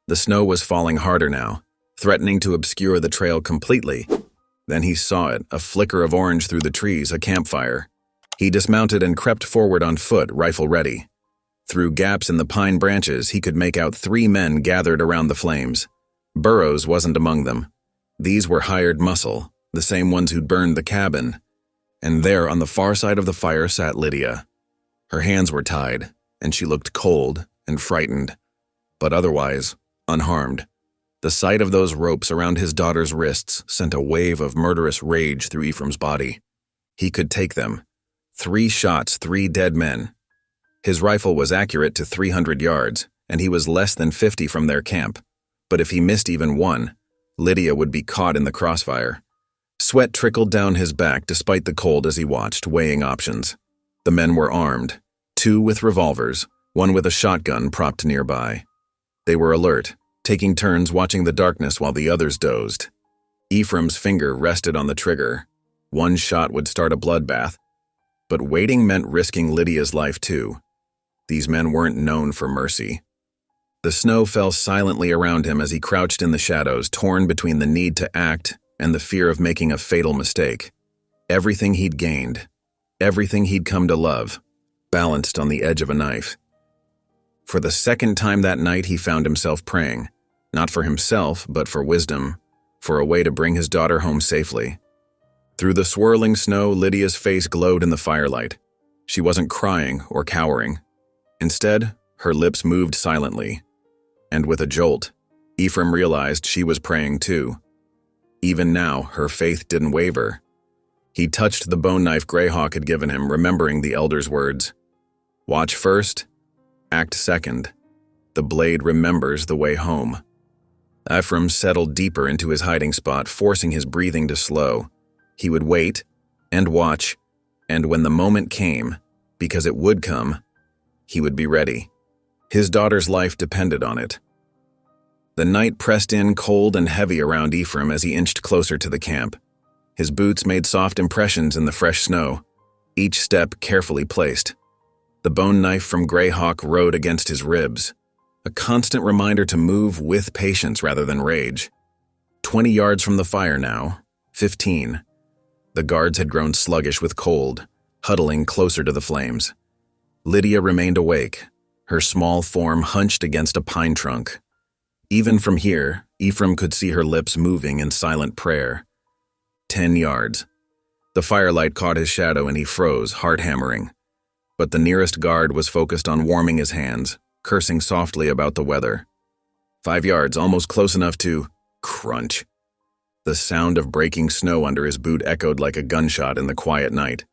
The snow was falling harder now, threatening to obscure the trail completely. Then he saw it, a flicker of orange through the trees, a campfire. He dismounted and crept forward on foot, rifle ready. Through gaps in the pine branches, he could make out 3 men gathered around the flames. Burrows wasn't among them. These were hired muscle, the same ones who'd burned the cabin. And there on the far side of the fire sat Lydia. Her hands were tied, and she looked cold and frightened, but otherwise unharmed. The sight of those ropes around his daughter's wrists sent a wave of murderous rage through Ephraim's body. He could take them. 3 shots, 3 dead men. His rifle was accurate to 300 yards, and he was less than 50 from their camp. But if he missed even one, Lydia would be caught in the crossfire. Sweat trickled down his back despite the cold as he watched, weighing options. The men were armed, 2 with revolvers, 1 with a shotgun propped nearby. They were alert, taking turns watching the darkness while the others dozed. Ephraim's finger rested on the trigger. 1 shot would start a bloodbath. But waiting meant risking Lydia's life too. These men weren't known for mercy. The snow fell silently around him as he crouched in the shadows, torn between the need to act and the fear of making a fatal mistake. Everything he'd gained, everything he'd come to love, balanced on the edge of a knife. For the second time that night, he found himself praying, not for himself, but for wisdom, for a way to bring his daughter home safely. Through the swirling snow, Lydia's face glowed in the firelight. She wasn't crying or cowering. Instead, her lips moved silently. And with a jolt, Ephraim realized she was praying too. Even now, her faith didn't waver. He touched the bone knife Greyhawk had given him, remembering the elder's words. Watch first, act second. The blade remembers the way home. Ephraim settled deeper into his hiding spot, forcing his breathing to slow. He would wait and watch, and when the moment came, because it would come, he would be ready. His daughter's life depended on it. The night pressed in cold and heavy around Ephraim as he inched closer to the camp. His boots made soft impressions in the fresh snow, each step carefully placed. The bone knife from Greyhawk rode against his ribs, a constant reminder to move with patience rather than rage. 20 yards from the fire now, 15. The guards had grown sluggish with cold, huddling closer to the flames. Lydia remained awake, her small form hunched against a pine trunk. Even from here, Ephraim could see her lips moving in silent prayer. 10 yards. The firelight caught his shadow and he froze, heart hammering. But the nearest guard was focused on warming his hands, cursing softly about the weather. 5 yards, almost close enough to crunch. The sound of breaking snow under his boot echoed like a gunshot in the quiet night.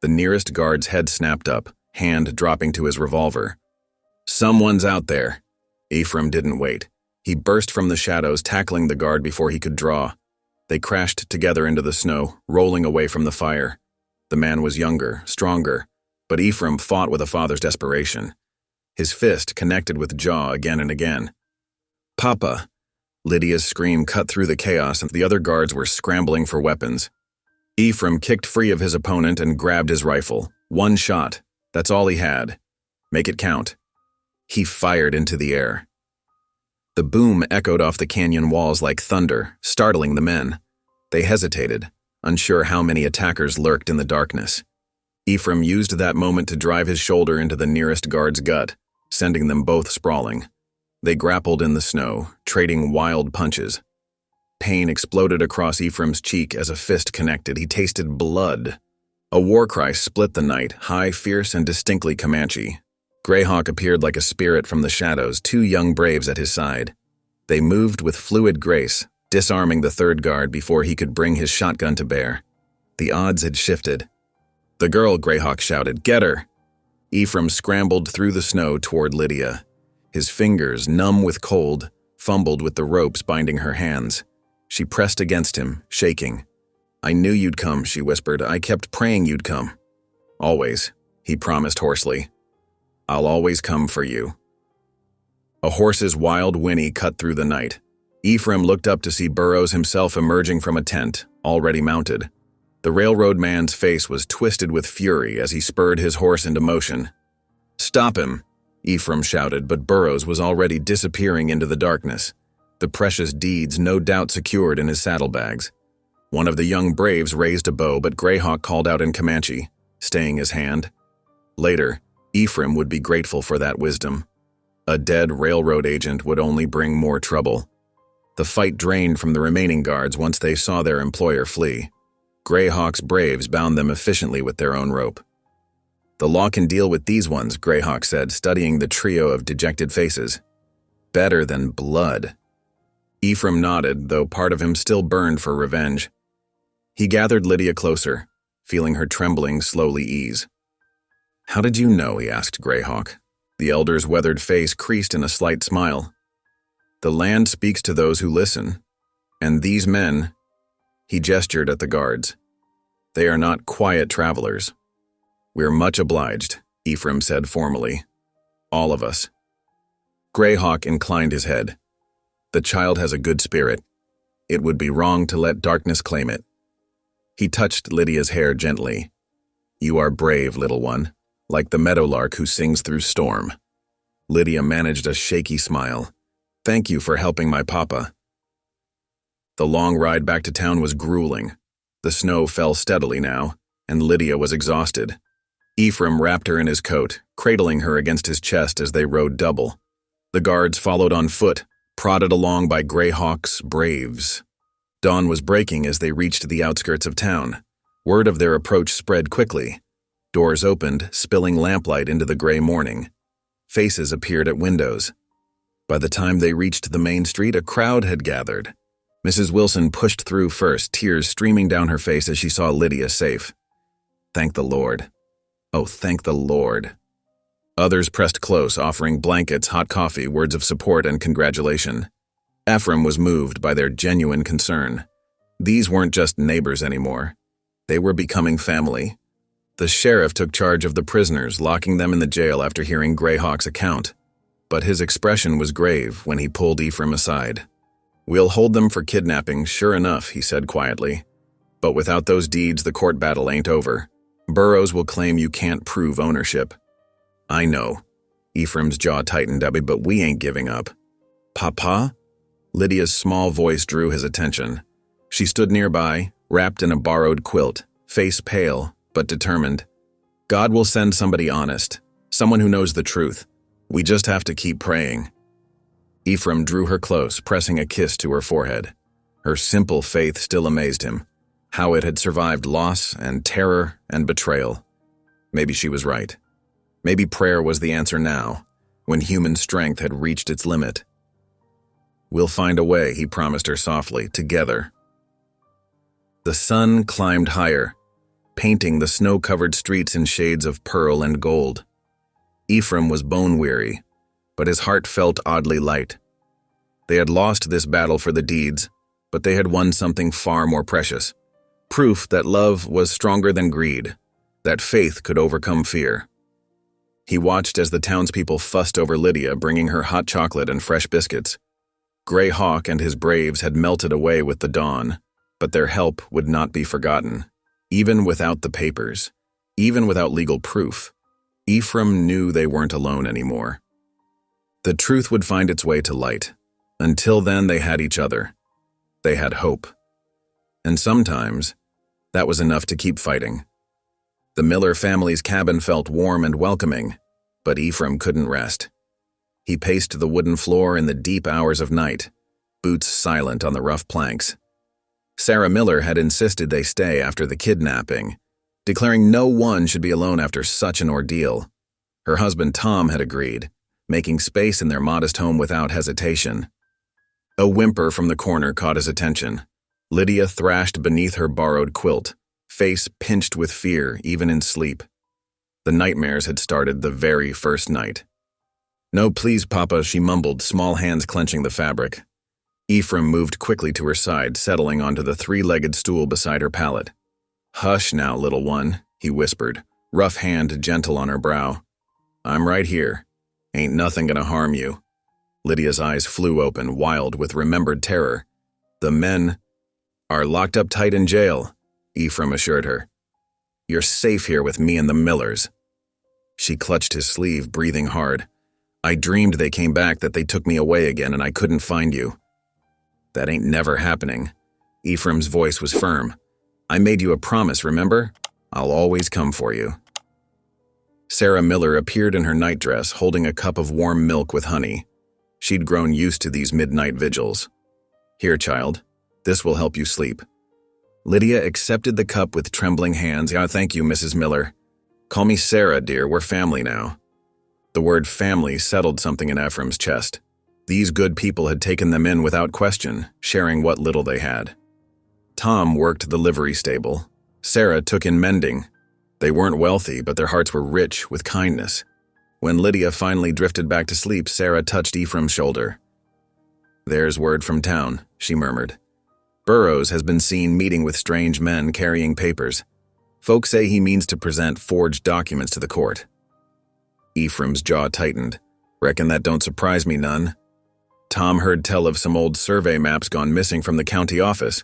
The nearest guard's head snapped up, hand dropping to his revolver. Someone's out there. Ephraim didn't wait. He burst from the shadows, tackling the guard before he could draw. They crashed together into the snow, rolling away from the fire. The man was younger, stronger, but Ephraim fought with a father's desperation. His fist connected with jaw again and again. Papa! Lydia's scream cut through the chaos and the other guards were scrambling for weapons. Ephraim kicked free of his opponent and grabbed his rifle. One shot. That's all he had. Make it count. He fired into the air. The boom echoed off the canyon walls like thunder, startling the men. They hesitated, unsure how many attackers lurked in the darkness. Ephraim used that moment to drive his shoulder into the nearest guard's gut, sending them both sprawling. They grappled in the snow, trading wild punches. Pain exploded across Ephraim's cheek as a fist connected. He tasted blood. A war cry split the night, high, fierce, and distinctly Comanche. Greyhawk appeared like a spirit from the shadows, 2 young braves at his side. They moved with fluid grace, disarming the third guard before he could bring his shotgun to bear. The odds had shifted. The girl, Greyhawk shouted, "Get her!" Ephraim scrambled through the snow toward Lydia. His fingers, numb with cold, fumbled with the ropes binding her hands. She pressed against him, shaking. "I knew you'd come," she whispered. "I kept praying you'd come." "Always," he promised hoarsely. "I'll always come for you." A horse's wild whinny cut through the night. Ephraim looked up to see Burroughs himself emerging from a tent, already mounted. The railroad man's face was twisted with fury as he spurred his horse into motion. "Stop him!" Ephraim shouted, but Burroughs was already disappearing into the darkness, the precious deeds no doubt secured in his saddlebags. One of the young braves raised a bow, but Greyhawk called out in Comanche, staying his hand. Later, Ephraim would be grateful for that wisdom. A dead railroad agent would only bring more trouble. The fight drained from the remaining guards once they saw their employer flee. Greyhawk's braves bound them efficiently with their own rope. "The law can deal with these ones," Greyhawk said, studying the trio of dejected faces. "Better than blood." Ephraim nodded, though part of him still burned for revenge. He gathered Lydia closer, feeling her trembling slowly ease. "How did you know?" he asked Greyhawk. The elder's weathered face creased in a slight smile. "The land speaks to those who listen, and these men," he gestured at the guards, "they are not quiet travelers." "We're much obliged," Ephraim said formally. "All of us." Greyhawk inclined his head. "The child has a good spirit. It would be wrong to let darkness claim it." He touched Lydia's hair gently. "You are brave, little one, like the meadowlark who sings through storm." Lydia managed a shaky smile. "Thank you for helping my papa." The long ride back to town was grueling. The snow fell steadily now, and Lydia was exhausted. Ephraim wrapped her in his coat, cradling her against his chest as they rode double. The guards followed on foot, prodded along by Greyhawk's braves. Dawn was breaking as they reached the outskirts of town. Word of their approach spread quickly. Doors opened, spilling lamplight into the gray morning. Faces appeared at windows. By the time they reached the main street, a crowd had gathered. Mrs. Wilson pushed through first, tears streaming down her face as she saw Lydia safe. Thank the Lord. Oh, thank the Lord. Others pressed close, offering blankets, hot coffee, words of support, and congratulation. Ephraim was moved by their genuine concern. These weren't just neighbors anymore. They were becoming family. The sheriff took charge of the prisoners, locking them in the jail after hearing Greyhawk's account. But his expression was grave when he pulled Ephraim aside. We'll hold them for kidnapping, sure enough, he said quietly. But without those deeds, the court battle ain't over. Burroughs will claim you can't prove ownership. I know. Ephraim's jaw tightened, but we ain't giving up. Papa? Lydia's small voice drew his attention. She stood nearby, wrapped in a borrowed quilt, face pale, but determined. God will send somebody honest, someone who knows the truth. We just have to keep praying. Ephraim drew her close, pressing a kiss to her forehead. Her simple faith still amazed him. How it had survived loss and terror and betrayal. Maybe she was right. Maybe prayer was the answer now, when human strength had reached its limit. We'll find a way, he promised her softly, together. The sun climbed higher, painting the snow-covered streets in shades of pearl and gold. Ephraim was bone-weary, but his heart felt oddly light. They had lost this battle for the deeds, but they had won something far more precious. Proof that love was stronger than greed, that faith could overcome fear. He watched as the townspeople fussed over Lydia, bringing her hot chocolate and fresh biscuits. Greyhawk and his braves had melted away with the dawn, but their help would not be forgotten. Even without the papers, even without legal proof, Ephraim knew they weren't alone anymore. The truth would find its way to light. Until then, they had each other. They had hope. And sometimes, that was enough to keep fighting. The Miller family's cabin felt warm and welcoming, but Ephraim couldn't rest. He paced the wooden floor in the deep hours of night, boots silent on the rough planks. Sarah Miller had insisted they stay after the kidnapping, declaring no one should be alone after such an ordeal. Her husband Tom had agreed, making space in their modest home without hesitation. A whimper from the corner caught his attention. Lydia thrashed beneath her borrowed quilt, face pinched with fear even in sleep. The nightmares had started the very first night. No, please, Papa, she mumbled, small hands clenching the fabric. Ephraim moved quickly to her side, settling onto the three-legged stool beside her pallet. Hush now, little one, he whispered, rough hand gentle on her brow. I'm right here. Ain't nothing gonna harm you. Lydia's eyes flew open, wild with remembered terror. The men are locked up tight in jail, Ephraim assured her. You're safe here with me and the Millers. She clutched his sleeve, breathing hard. I dreamed they came back, that they took me away again, and I couldn't find you. That ain't never happening. Ephraim's voice was firm. I made you a promise, remember? I'll always come for you. Sarah Miller appeared in her nightdress, holding a cup of warm milk with honey. She'd grown used to these midnight vigils. Here, child. This will help you sleep. Lydia accepted the cup with trembling hands. Yeah, thank you, Mrs. Miller. Call me Sarah, dear. We're family now. The word family settled something in Ephraim's chest. These good people had taken them in without question, sharing what little they had. Tom worked the livery stable. Sarah took in mending. They weren't wealthy, but their hearts were rich with kindness. When Lydia finally drifted back to sleep, Sarah touched Ephraim's shoulder. There's word from town, she murmured. Burroughs has been seen meeting with strange men carrying papers. Folks say he means to present forged documents to the court. Ephraim's jaw tightened. Reckon that don't surprise me none. Tom heard tell of some old survey maps gone missing from the county office.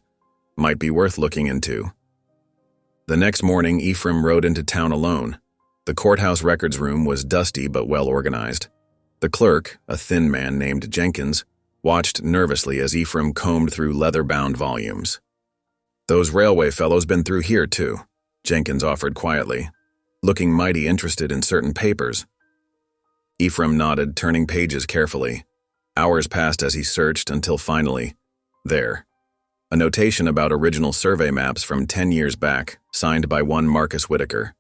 Might be worth looking into. The next morning, Ephraim rode into town alone. The courthouse records room was dusty but well organized. The clerk, a thin man named Jenkins, watched nervously as Ephraim combed through leather-bound volumes. Those railway fellows been through here too, Jenkins offered quietly, looking mighty interested in certain papers. Ephraim nodded, turning pages carefully. Hours passed as he searched until finally, there. A notation about original survey maps from 10 years back, signed by one Marcus Whitaker.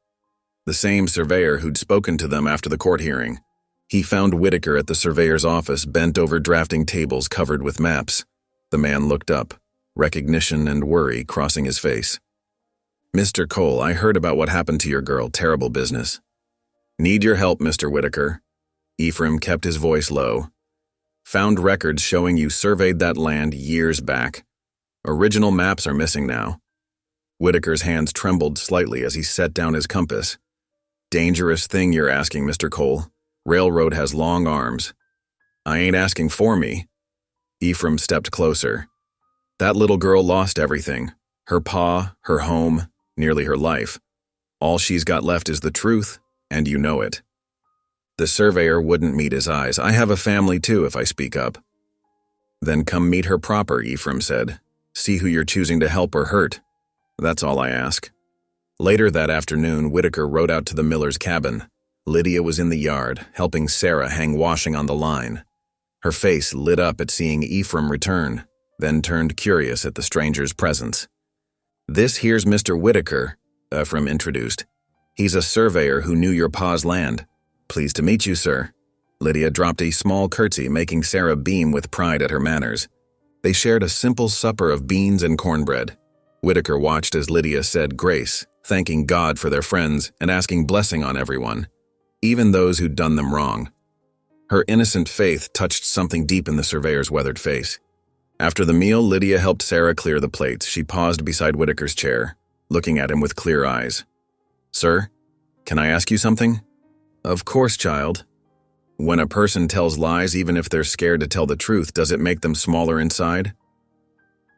The same surveyor who'd spoken to them after the court hearing. He found Whitaker at the surveyor's office, bent over drafting tables covered with maps. The man looked up, recognition and worry crossing his face. "Mr. Cole, I heard about what happened to your girl. Terrible business." "Need your help, Mr. Whitaker." Ephraim kept his voice low. "Found records showing you surveyed that land years back. Original maps are missing now." Whitaker's hands trembled slightly as he set down his compass. "Dangerous thing you're asking, Mr. Cole. Railroad has long arms." "I ain't asking for me." Ephraim stepped closer. "That little girl lost everything. Her pa, her home, nearly her life. All she's got left is the truth, and you know it." The surveyor wouldn't meet his eyes. "I have a family too, if I speak up." "Then come meet her proper," Ephraim said. "See who you're choosing to help or hurt. That's all I ask." Later that afternoon, Whitaker rode out to the miller's cabin. Lydia was in the yard, helping Sarah hang washing on the line. Her face lit up at seeing Ephraim return, then turned curious at the stranger's presence. "This here's Mr. Whitaker," Ephraim introduced. "He's a surveyor who knew your pa's land. Pleased to meet you, sir." Lydia dropped a small curtsy, making Sarah beam with pride at her manners. They shared a simple supper of beans and cornbread. Whitaker watched as Lydia said grace, thanking God for their friends and asking blessing on everyone, even those who'd done them wrong. Her innocent faith touched something deep in the surveyor's weathered face. After the meal, Lydia helped Sarah clear the plates. She paused beside Whitaker's chair, looking at him with clear eyes. "Sir, can I ask you something?" "Of course, child." "When a person tells lies, even if they're scared to tell the truth, does it make them smaller inside?"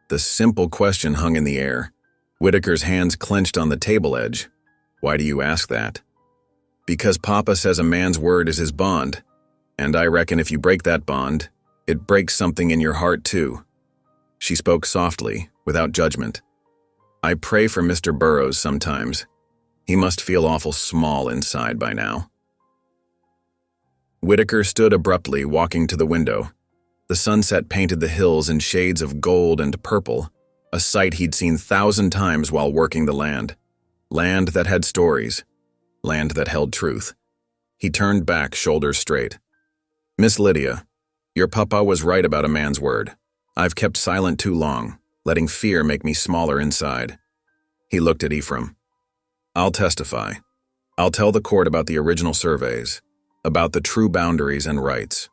The simple question hung in the air. Whitaker's hands clenched on the table edge. "Why do you ask that?" "Because Papa says a man's word is his bond, and I reckon if you break that bond, it breaks something in your heart too." She spoke softly, without judgment. "I pray for Mr. Burroughs sometimes. He must feel awful small inside by now." Whitaker stood abruptly, walking to the window. The sunset painted the hills in shades of gold and purple, a sight he'd seen 1,000 times while working the land. Land that had stories. Land that held truth. He turned back, shoulders straight. "Miss Lydia, your papa was right about a man's word. I've kept silent too long, letting fear make me smaller inside." He looked at Ephraim. "I'll testify. I'll tell the court about the original surveys, about the true boundaries and rights.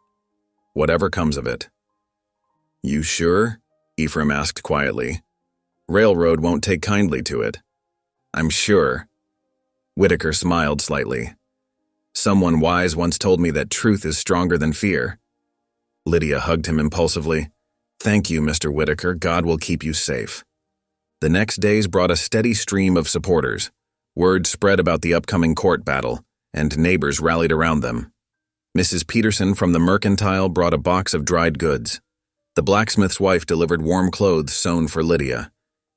Whatever comes of it." "You sure?" Ephraim asked quietly. "Railroad won't take kindly to it." "I'm sure." Whitaker smiled slightly. "Someone wise once told me that truth is stronger than fear." Lydia hugged him impulsively. "Thank you, Mr. Whitaker. God will keep you safe." The next days brought a steady stream of supporters. Word spread about the upcoming court battle, and neighbors rallied around them. Mrs. Peterson from the Mercantile brought a box of dried goods. The blacksmith's wife delivered warm clothes sewn for Lydia.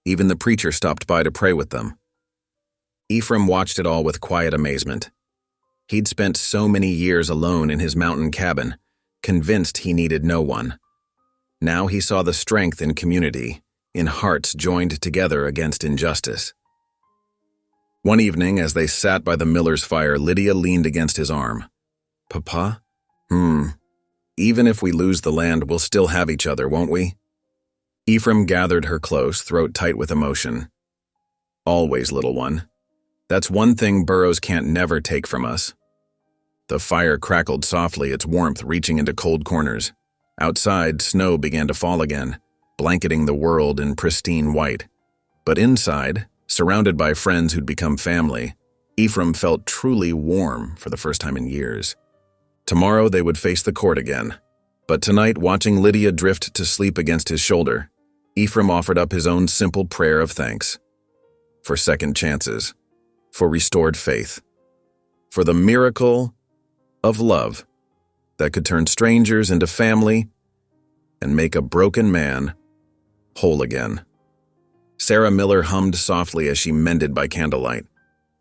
Even the preacher stopped by to pray with them. Ephraim watched it all with quiet amazement. He'd spent so many years alone in his mountain cabin, convinced he needed no one. Now he saw the strength in community, in hearts joined together against injustice. One evening, as they sat by the miller's fire, Lydia leaned against his arm. "Papa? Even if we lose the land, we'll still have each other, won't we?" Ephraim gathered her close, throat tight with emotion. "Always, little one. That's one thing Burroughs can't never take from us." The fire crackled softly, its warmth reaching into cold corners. Outside, snow began to fall again, blanketing the world in pristine white. But inside, surrounded by friends who'd become family, Ephraim felt truly warm for the first time in years. Tomorrow they would face the court again. But tonight, watching Lydia drift to sleep against his shoulder, Ephraim offered up his own simple prayer of thanks. For second chances. For restored faith. For the miracle of love that could turn strangers into family and make a broken man whole again. Sarah Miller hummed softly as she mended by candlelight.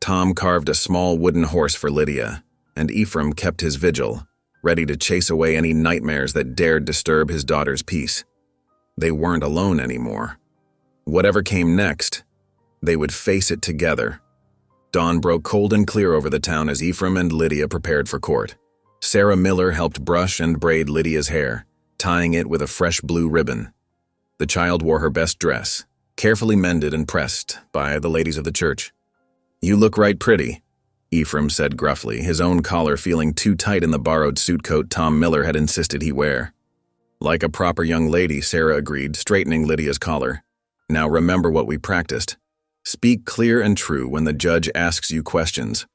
Tom carved a small wooden horse for Lydia, and Ephraim kept his vigil, ready to chase away any nightmares that dared disturb his daughter's peace. They weren't alone anymore. Whatever came next, they would face it together. Dawn broke cold and clear over the town as Ephraim and Lydia prepared for court. Sarah Miller helped brush and braid Lydia's hair, tying it with a fresh blue ribbon. The child wore her best dress, carefully mended and pressed by the ladies of the church. "You look right pretty," Ephraim said gruffly, his own collar feeling too tight in the borrowed suit coat Tom Miller had insisted he wear. "Like a proper young lady," Sarah agreed, straightening Lydia's collar. "Now remember what we practiced. Speak clear and true when the judge asks you questions."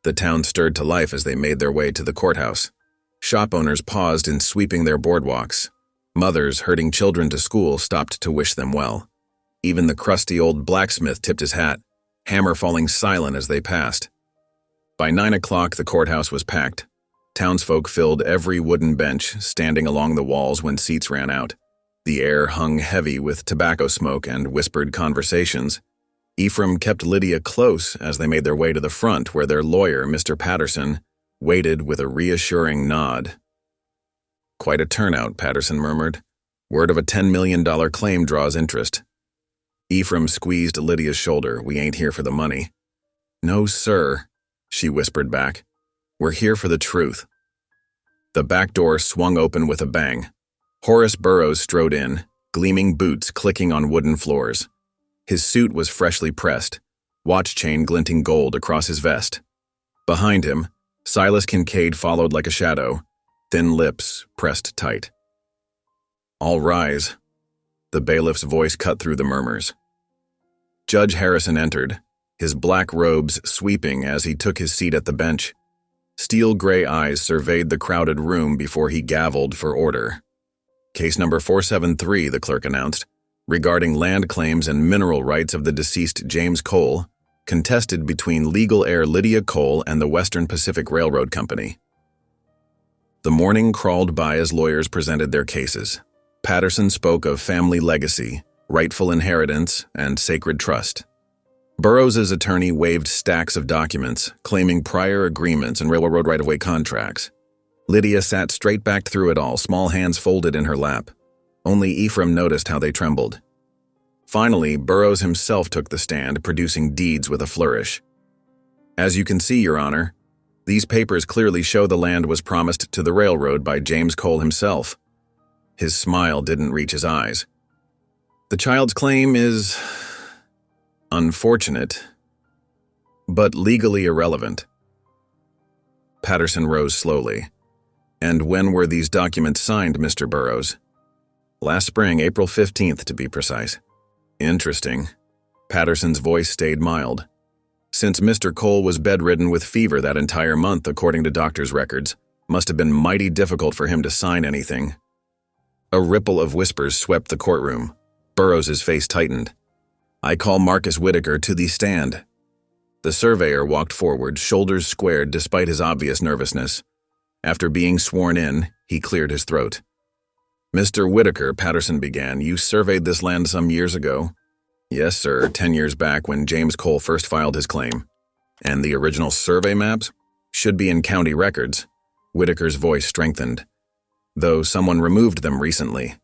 The town stirred to life as they made their way to the courthouse. Shop owners paused in sweeping their boardwalks. Mothers herding children to school stopped to wish them well. Even the crusty old blacksmith tipped his hat, hammer falling silent as they passed. By 9 o'clock, the courthouse was packed. Townsfolk filled every wooden bench, standing along the walls when seats ran out. The air hung heavy with tobacco smoke and whispered conversations. Ephraim kept Lydia close as they made their way to the front where their lawyer, Mr. Patterson, waited with a reassuring nod. "Quite a turnout," Patterson murmured. "Word of a $10 million claim draws interest." Ephraim squeezed Lydia's shoulder. "We ain't here for the money." "No, sir," she whispered back. "We're here for the truth." The back door swung open with a bang. Horace Burroughs strode in, gleaming boots clicking on wooden floors. His suit was freshly pressed, watch chain glinting gold across his vest. Behind him, Silas Kincaid followed like a shadow, thin lips pressed tight. "All rise." The bailiff's voice cut through the murmurs. Judge Harrison entered, his black robes sweeping as he took his seat at the bench. Steel gray eyes surveyed the crowded room before he gavelled for order. "Case number 473, the clerk announced, regarding land claims and mineral rights of the deceased James Cole, contested between legal heir Lydia Cole and the Western Pacific Railroad Company." The morning crawled by as lawyers presented their cases. Patterson spoke of family legacy, rightful inheritance, and sacred trust. Burroughs' attorney waved stacks of documents, claiming prior agreements and railroad right-of-way contracts. Lydia sat straight-backed through it all, small hands folded in her lap. Only Ephraim noticed how they trembled. Finally, Burroughs himself took the stand, producing deeds with a flourish. "As you can see, Your Honor, these papers clearly show the land was promised to the railroad by James Cole himself." His smile didn't reach his eyes. "The child's claim is unfortunate, but legally irrelevant." Patterson rose slowly. "And when were these documents signed, Mr. Burroughs?" "Last spring, April 15th, to be precise." "Interesting." Patterson's voice stayed mild. "Since Mr. Cole was bedridden with fever that entire month, according to doctor's records, must have been mighty difficult for him to sign anything." A ripple of whispers swept the courtroom. Burroughs' face tightened. "I call Marcus Whitaker to the stand." The surveyor walked forward, shoulders squared despite his obvious nervousness. After being sworn in, he cleared his throat. "Mr. Whitaker," Patterson began, "you surveyed this land some years ago." "Yes, sir, 10 years back when James Cole first filed his claim." "And the original survey maps?" "Should be in county records." Whitaker's voice strengthened. "Though someone removed them recently.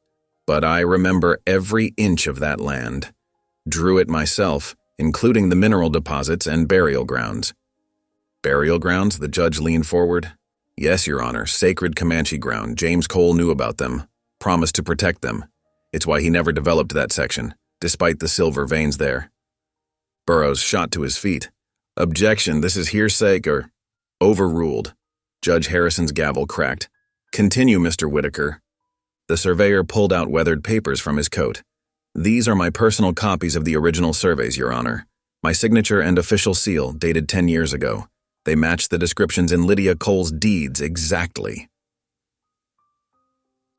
But I remember every inch of that land. Drew it myself, including the mineral deposits and burial grounds." "Burial grounds?" The judge leaned forward. "Yes, Your Honor, sacred Comanche ground. James Cole knew about them. Promised to protect them. It's why he never developed that section, despite the silver veins there." Burroughs shot to his feet. "Objection, this is hearsay or—" "Overruled." Judge Harrison's gavel cracked. "Continue, Mr. Whitaker." The surveyor pulled out weathered papers from his coat. "These are my personal copies of the original surveys, Your Honor. My signature and official seal, dated 10 years ago. They match the descriptions in Lydia Cole's deeds exactly."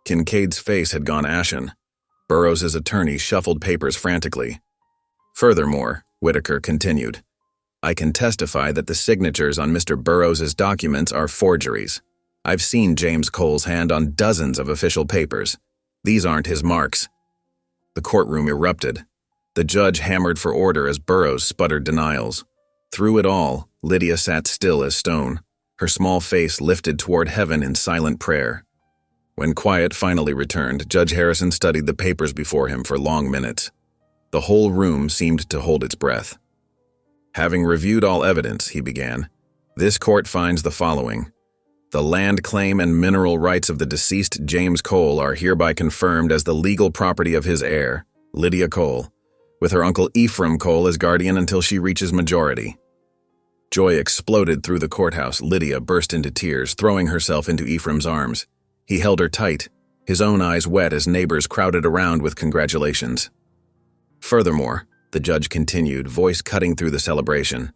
Kincaid's face had gone ashen. Burroughs' attorney shuffled papers frantically. "Furthermore," Whitaker continued, "I can testify that the signatures on Mr. Burroughs' documents are forgeries. I've seen James Cole's hand on dozens of official papers. These aren't his marks." The courtroom erupted. The judge hammered for order as Burroughs sputtered denials. Through it all, Lydia sat still as stone, her small face lifted toward heaven in silent prayer. When quiet finally returned, Judge Harrison studied the papers before him for long minutes. The whole room seemed to hold its breath. "Having reviewed all evidence," he began, "this court finds the following. The land claim and mineral rights of the deceased James Cole are hereby confirmed as the legal property of his heir, Lydia Cole, with her uncle Ephraim Cole as guardian until she reaches majority. Joy exploded through the courthouse. Lydia burst into tears, throwing herself into Ephraim's arms. He held her tight, his own eyes wet as neighbors crowded around with congratulations. Furthermore, the judge continued, voice cutting through the celebration,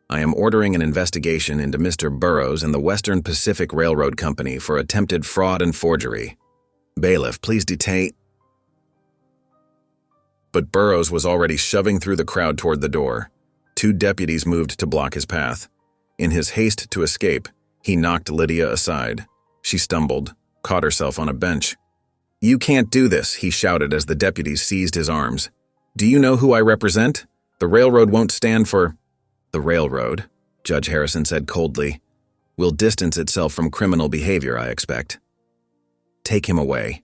I am ordering an investigation into Mr. Burrows and the Western Pacific Railroad Company for attempted fraud and forgery. Bailiff, please detain. But Burrows was already shoving through the crowd toward the door. 2 deputies moved to block his path. In his haste to escape, he knocked Lydia aside. She stumbled, caught herself on a bench. You can't do this, he shouted as the deputies seized his arms. Do you know who I represent? The railroad won't stand for... The railroad, Judge Harrison said coldly, will distance itself from criminal behavior, I expect. Take him away.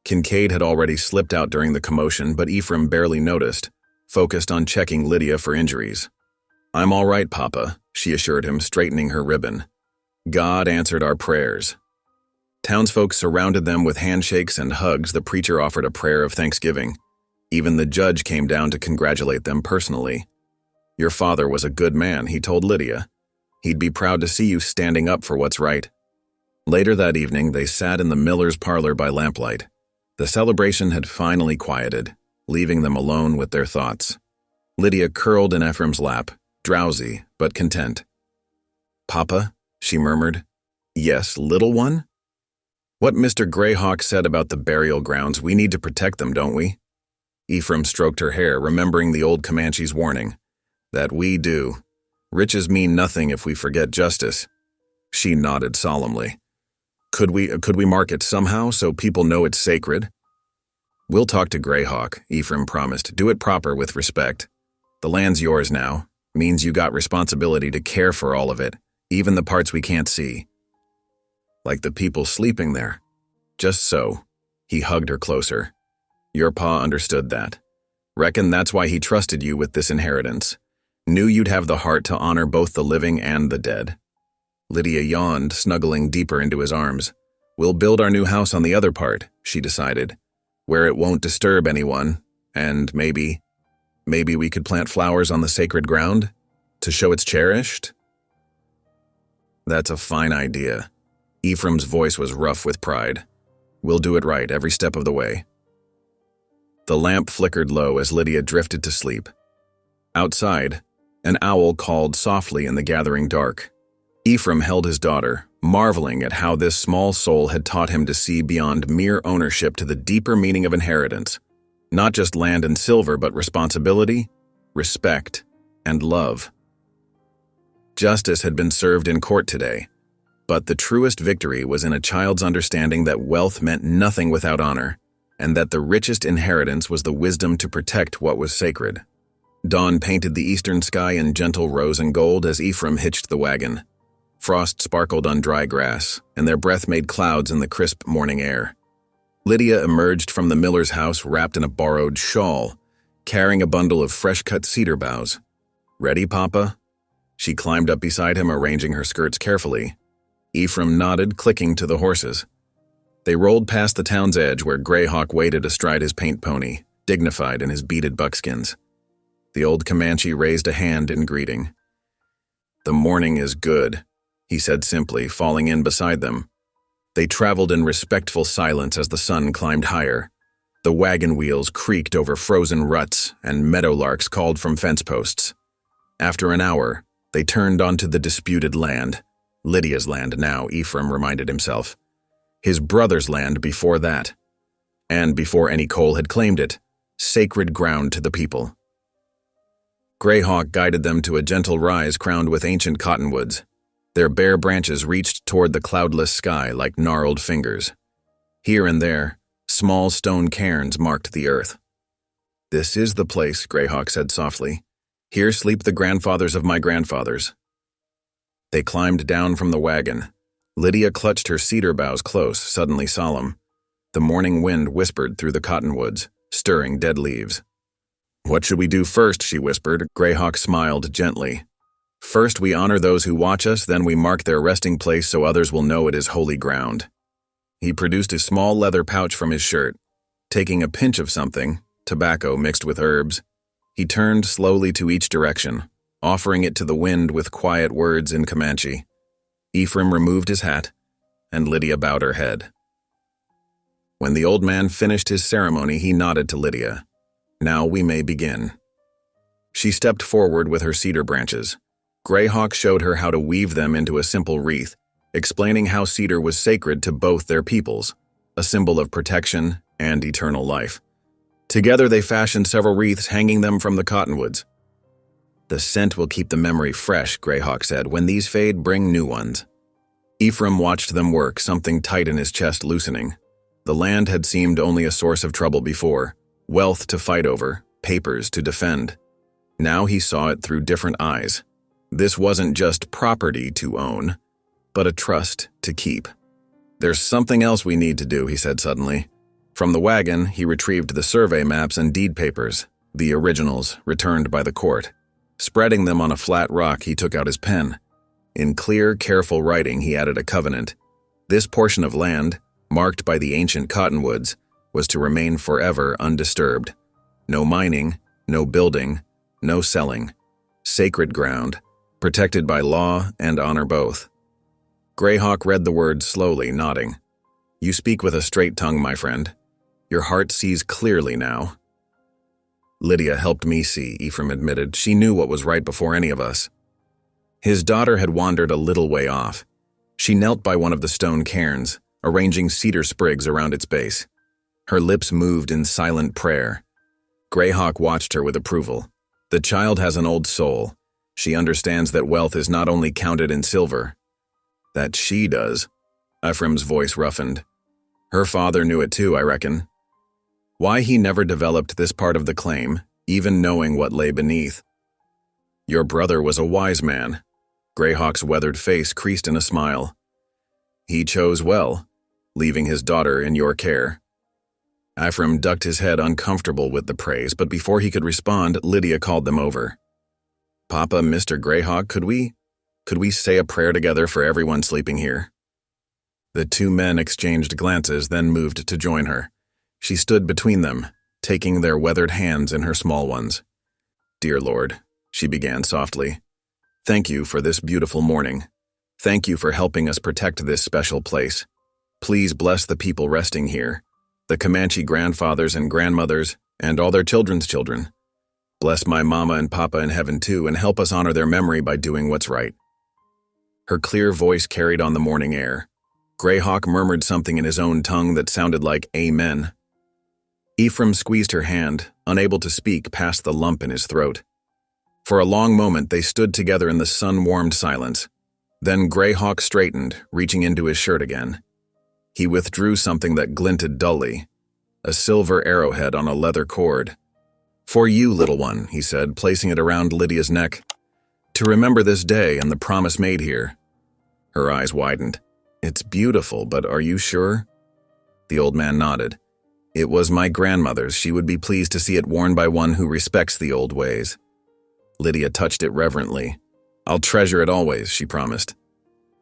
Kincaid had already slipped out during the commotion, but Ephraim barely noticed, focused on checking Lydia for injuries. I'm all right, Papa, she assured him, straightening her ribbon. God answered our prayers. Townsfolk surrounded them with handshakes and hugs. The preacher offered a prayer of thanksgiving. Even the judge came down to congratulate them personally. Your father was a good man, he told Lydia. He'd be proud to see you standing up for what's right. Later that evening, they sat in the miller's parlor by lamplight. The celebration had finally quieted, leaving them alone with their thoughts. Lydia curled in Ephraim's lap, drowsy but content. Papa, she murmured. Yes, little one? What Mr. Greyhawk said about the burial grounds, we need to protect them, don't we? Ephraim stroked her hair, remembering the old Comanche's warning. That we do. Riches mean nothing if we forget justice. She nodded solemnly. Could we mark it somehow so people know it's sacred? We'll talk to Greyhawk, Ephraim promised. Do it proper with respect. The land's yours now. Means you got responsibility to care for all of it, even the parts we can't see. Like the people sleeping there. Just so. He hugged her closer. Your pa understood that. Reckon that's why he trusted you with this inheritance. Knew you'd have the heart to honor both the living and the dead. Lydia yawned, snuggling deeper into his arms. We'll build our new house on the other part, she decided, where it won't disturb anyone, and maybe we could plant flowers on the sacred ground to show it's cherished. That's a fine idea. Ephraim's voice was rough with pride. We'll do it right every step of the way. The lamp flickered low as Lydia drifted to sleep. Outside, an owl called softly in the gathering dark. Ephraim held his daughter, marveling at how this small soul had taught him to see beyond mere ownership to the deeper meaning of inheritance, not just land and silver, but responsibility, respect, and love. Justice had been served in court today, but the truest victory was in a child's understanding that wealth meant nothing without honor, and that the richest inheritance was the wisdom to protect what was sacred. Dawn painted the eastern sky in gentle rose and gold as Ephraim hitched the wagon. Frost sparkled on dry grass, and their breath made clouds in the crisp morning air. Lydia emerged from the miller's house wrapped in a borrowed shawl, carrying a bundle of fresh-cut cedar boughs. Ready, Papa? She climbed up beside him, arranging her skirts carefully. Ephraim nodded, clicking to the horses. They rolled past the town's edge where Greyhawk waited astride his paint pony, dignified in his beaded buckskins. The old Comanche raised a hand in greeting. The morning is good, he said simply, falling in beside them. They traveled in respectful silence as the sun climbed higher. The wagon wheels creaked over frozen ruts, and meadowlarks called from fence posts. After an hour, they turned onto the disputed land. Lydia's land now, Ephraim reminded himself. His brother's land before that. And before any Cole had claimed it, sacred ground to the people. Greyhawk guided them to a gentle rise crowned with ancient cottonwoods. Their bare branches reached toward the cloudless sky like gnarled fingers. Here and there, small stone cairns marked the earth. This is the place, Greyhawk said softly. Here sleep the grandfathers of my grandfathers. They climbed down from the wagon. Lydia clutched her cedar boughs close, suddenly solemn. The morning wind whispered through the cottonwoods, stirring dead leaves. What should we do first, she whispered. Greyhawk smiled gently. First we honor those who watch us, then we mark their resting place so others will know it is holy ground. He produced a small leather pouch from his shirt. Taking a pinch of something, tobacco mixed with herbs, he turned slowly to each direction, offering it to the wind with quiet words in Comanche. Ephraim removed his hat, and Lydia bowed her head. When the old man finished his ceremony, he nodded to Lydia. Now we may begin. She stepped forward with her cedar branches. Greyhawk showed her how to weave them into a simple wreath, explaining how cedar was sacred to both their peoples, a symbol of protection and eternal life. Together they fashioned several wreaths, hanging them from the cottonwoods. The scent will keep the memory fresh, Greyhawk said. When these fade, bring new ones. Ephraim watched them work, something tight in his chest loosening. The land had seemed only a source of trouble before, wealth to fight over, papers to defend. Now he saw it through different eyes. This wasn't just property to own, but a trust to keep. There's something else we need to do, he said suddenly. From the wagon, he retrieved the survey maps and deed papers, the originals returned by the court. Spreading them on a flat rock, he took out his pen. In clear, careful writing, he added a covenant. This portion of land, marked by the ancient cottonwoods, was to remain forever undisturbed. No mining, no building, no selling. Sacred ground, protected by law and honor both. Greyhawk read the words slowly, nodding. You speak with a straight tongue, my friend. Your heart sees clearly now. Lydia helped me see, Ephraim admitted. She knew what was right before any of us. His daughter had wandered a little way off. She knelt by one of the stone cairns, arranging cedar sprigs around its base. Her lips moved in silent prayer. Greyhawk watched her with approval. The child has an old soul. She understands that wealth is not only counted in silver. That she does. Ephraim's voice roughened. Her father knew it too, I reckon. Why he never developed this part of the claim, even knowing what lay beneath. Your brother was a wise man. Greyhawk's weathered face creased in a smile. He chose well, leaving his daughter in your care. Ephraim ducked his head, uncomfortable with the praise, but before he could respond, Lydia called them over. Papa, Mr. Greyhawk, could we say a prayer together for everyone sleeping here? The two men exchanged glances, then moved to join her. She stood between them, taking their weathered hands in her small ones. Dear Lord, she began softly, thank you for this beautiful morning. Thank you for helping us protect this special place. Please bless the people resting here, the Comanche grandfathers and grandmothers, and all their children's children. Bless my mama and papa in heaven too, and help us honor their memory by doing what's right. Her clear voice carried on the morning air. Greyhawk murmured something in his own tongue that sounded like Amen. Ephraim squeezed her hand, unable to speak past the lump in his throat. For a long moment they stood together in the sun-warmed silence. Then Greyhawk straightened, reaching into his shirt again. He withdrew something that glinted dully, a silver arrowhead on a leather cord. For you, little one, he said, placing it around Lydia's neck. To remember this day and the promise made here. Her eyes widened. It's beautiful, but are you sure? The old man nodded. It was my grandmother's. She would be pleased to see it worn by one who respects the old ways. Lydia touched it reverently. I'll treasure it always, she promised.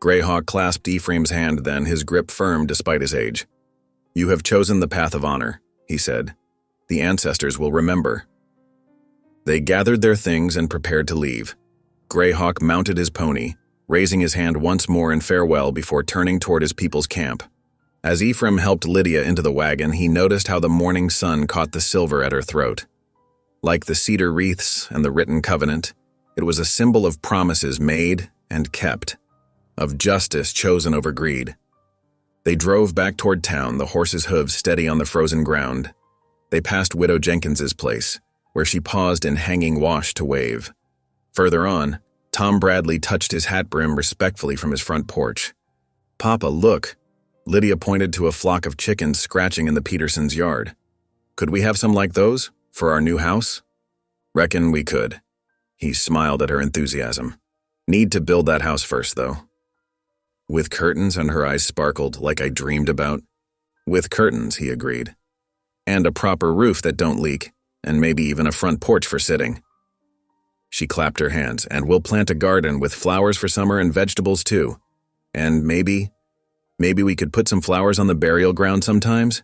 Greyhawk clasped Ephraim's hand then, his grip firm despite his age. You have chosen the path of honor, he said. The ancestors will remember. They gathered their things and prepared to leave. Greyhawk mounted his pony, raising his hand once more in farewell before turning toward his people's camp. As Ephraim helped Lydia into the wagon, he noticed how the morning sun caught the silver at her throat. Like the cedar wreaths and the written covenant, it was a symbol of promises made and kept, of justice chosen over greed. They drove back toward town, the horses' hooves steady on the frozen ground. They passed Widow Jenkins's place, where she paused in hanging wash to wave. Further on, Tom Bradley touched his hat brim respectfully from his front porch. Papa, look. Lydia pointed to a flock of chickens scratching in the Petersons' yard. Could we have some like those for our new house? Reckon we could. He smiled at her enthusiasm. Need to build that house first, though. With curtains, and her eyes sparkled like I dreamed about. With curtains, he agreed. And a proper roof that don't leak, and maybe even a front porch for sitting. She clapped her hands. "And we'll plant a garden with flowers for summer and vegetables too. And maybe we could put some flowers on the burial ground sometimes?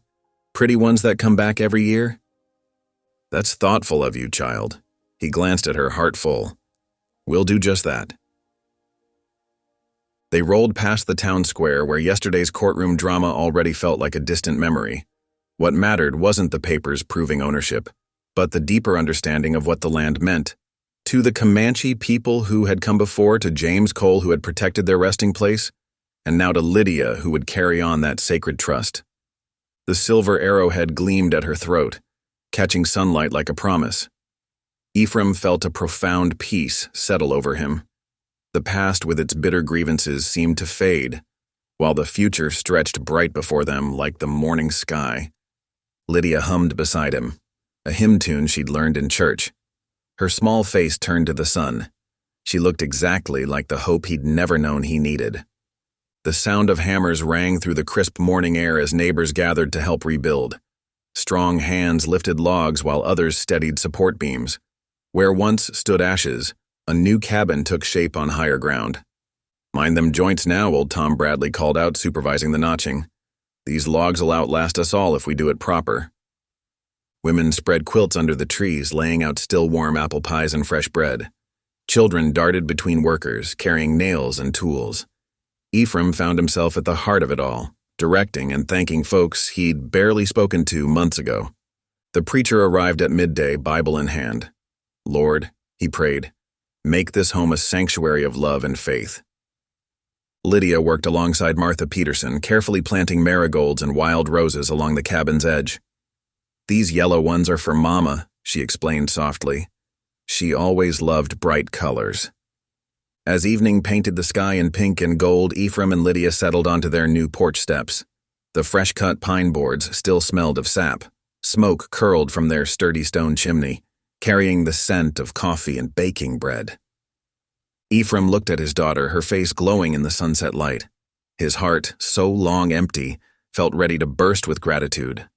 Pretty ones that come back every year?" "That's thoughtful of you, child." He glanced at her, heart full. "We'll do just that." They rolled past the town square where yesterday's courtroom drama already felt like a distant memory. What mattered wasn't the papers proving ownership, but the deeper understanding of what the land meant. To the Comanche people who had come before, to James Cole who had protected their resting place, and now to Lydia who would carry on that sacred trust. The silver arrowhead gleamed at her throat, catching sunlight like a promise. Ephraim felt a profound peace settle over him. The past with its bitter grievances seemed to fade, while the future stretched bright before them like the morning sky. Lydia hummed beside him, a hymn tune she'd learned in church. Her small face turned to the sun. She looked exactly like the hope he'd never known he needed. The sound of hammers rang through the crisp morning air as neighbors gathered to help rebuild. Strong hands lifted logs while others steadied support beams. Where once stood ashes, a new cabin took shape on higher ground. "Mind them joints now," old Tom Bradley called out, supervising the notching. "These logs'll outlast us all if we do it proper." Women spread quilts under the trees, laying out still warm apple pies and fresh bread. Children darted between workers, carrying nails and tools. Ephraim found himself at the heart of it all, directing and thanking folks he'd barely spoken to months ago. The preacher arrived at midday, Bible in hand. "Lord," he prayed, "make this home a sanctuary of love and faith." Lydia worked alongside Martha Peterson, carefully planting marigolds and wild roses along the cabin's edge. "These yellow ones are for Mama," she explained softly. She always loved bright colors. As evening painted the sky in pink and gold, Ephraim and Lydia settled onto their new porch steps. The fresh-cut pine boards still smelled of sap. Smoke curled from their sturdy stone chimney, carrying the scent of coffee and baking bread. Ephraim looked at his daughter, her face glowing in the sunset light. His heart, so long empty, felt ready to burst with gratitude.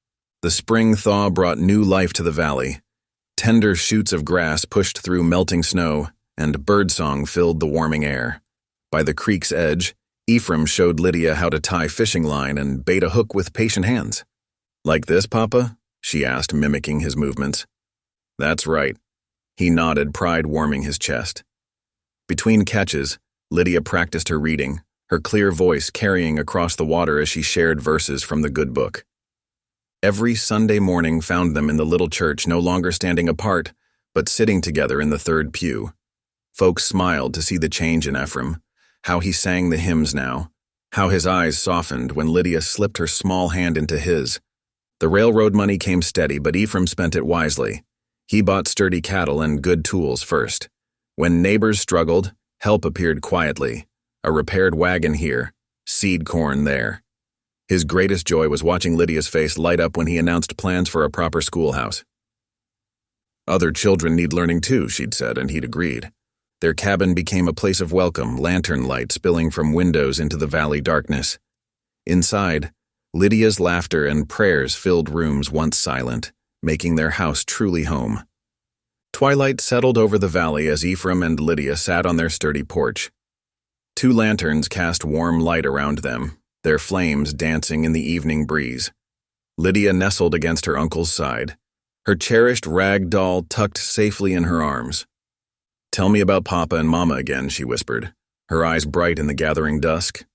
The spring thaw brought new life to the valley. Tender shoots of grass pushed through melting snow, and birdsong filled the warming air. By the creek's edge, Ephraim showed Lydia how to tie fishing line and bait a hook with patient hands. "Like this, Papa?" she asked, mimicking his movements. "That's right." He nodded, pride warming his chest. Between catches, Lydia practiced her reading, her clear voice carrying across the water as she shared verses from the good book. Every Sunday morning found them in the little church, no longer standing apart, but sitting together in the third pew. Folks smiled to see the change in Ephraim, how he sang the hymns now, how his eyes softened when Lydia slipped her small hand into his. The railroad money came steady, but Ephraim spent it wisely. He bought sturdy cattle and good tools first. When neighbors struggled, help appeared quietly. A repaired wagon here, seed corn there. His greatest joy was watching Lydia's face light up when he announced plans for a proper schoolhouse. "Other children need learning too," she'd said, and he'd agreed. Their cabin became a place of welcome, lantern light spilling from windows into the valley darkness. Inside, Lydia's laughter and prayers filled rooms once silent, making their house truly home. Twilight settled over the valley as Ephraim and Lydia sat on their sturdy porch. 2 lanterns cast warm light around them, their flames dancing in the evening breeze. Lydia nestled against her uncle's side, her cherished rag doll tucked safely in her arms. "Tell me about Papa and Mama again," she whispered, her eyes bright in the gathering dusk.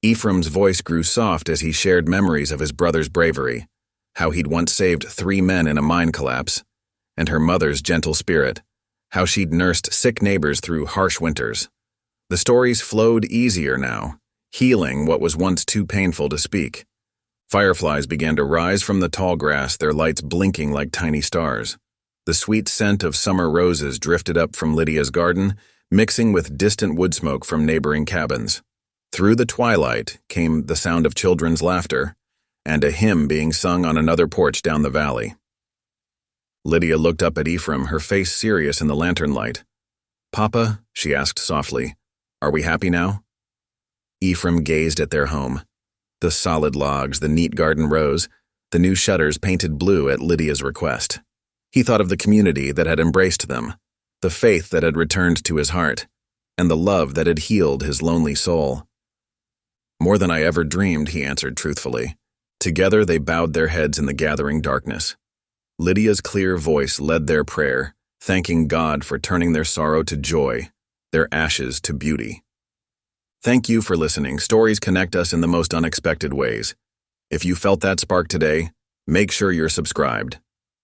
Ephraim's voice grew soft as he shared memories of his brother's bravery, how he'd once saved 3 men in a mine collapse, and her mother's gentle spirit, how she'd nursed sick neighbors through harsh winters. The stories flowed easier now, healing what was once too painful to speak. Fireflies began to rise from the tall grass, their lights blinking like tiny stars. The sweet scent of summer roses drifted up from Lydia's garden, mixing with distant wood smoke from neighboring cabins. Through the twilight came the sound of children's laughter and a hymn being sung on another porch down the valley. Lydia looked up at Ephraim, her face serious in the lantern light. "Papa," she asked softly, "are we happy now?" Ephraim gazed at their home. The solid logs, the neat garden rows, the new shutters painted blue at Lydia's request. He thought of the community that had embraced them, the faith that had returned to his heart, and the love that had healed his lonely soul. "More than I ever dreamed," he answered truthfully. Together they bowed their heads in the gathering darkness. Lydia's clear voice led their prayer, thanking God for turning their sorrow to joy, their ashes to beauty. Thank you for listening. Stories connect us in the most unexpected ways. If you felt that spark today, make sure you're subscribed.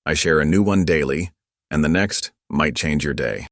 I share a new one daily, and the next might change your day.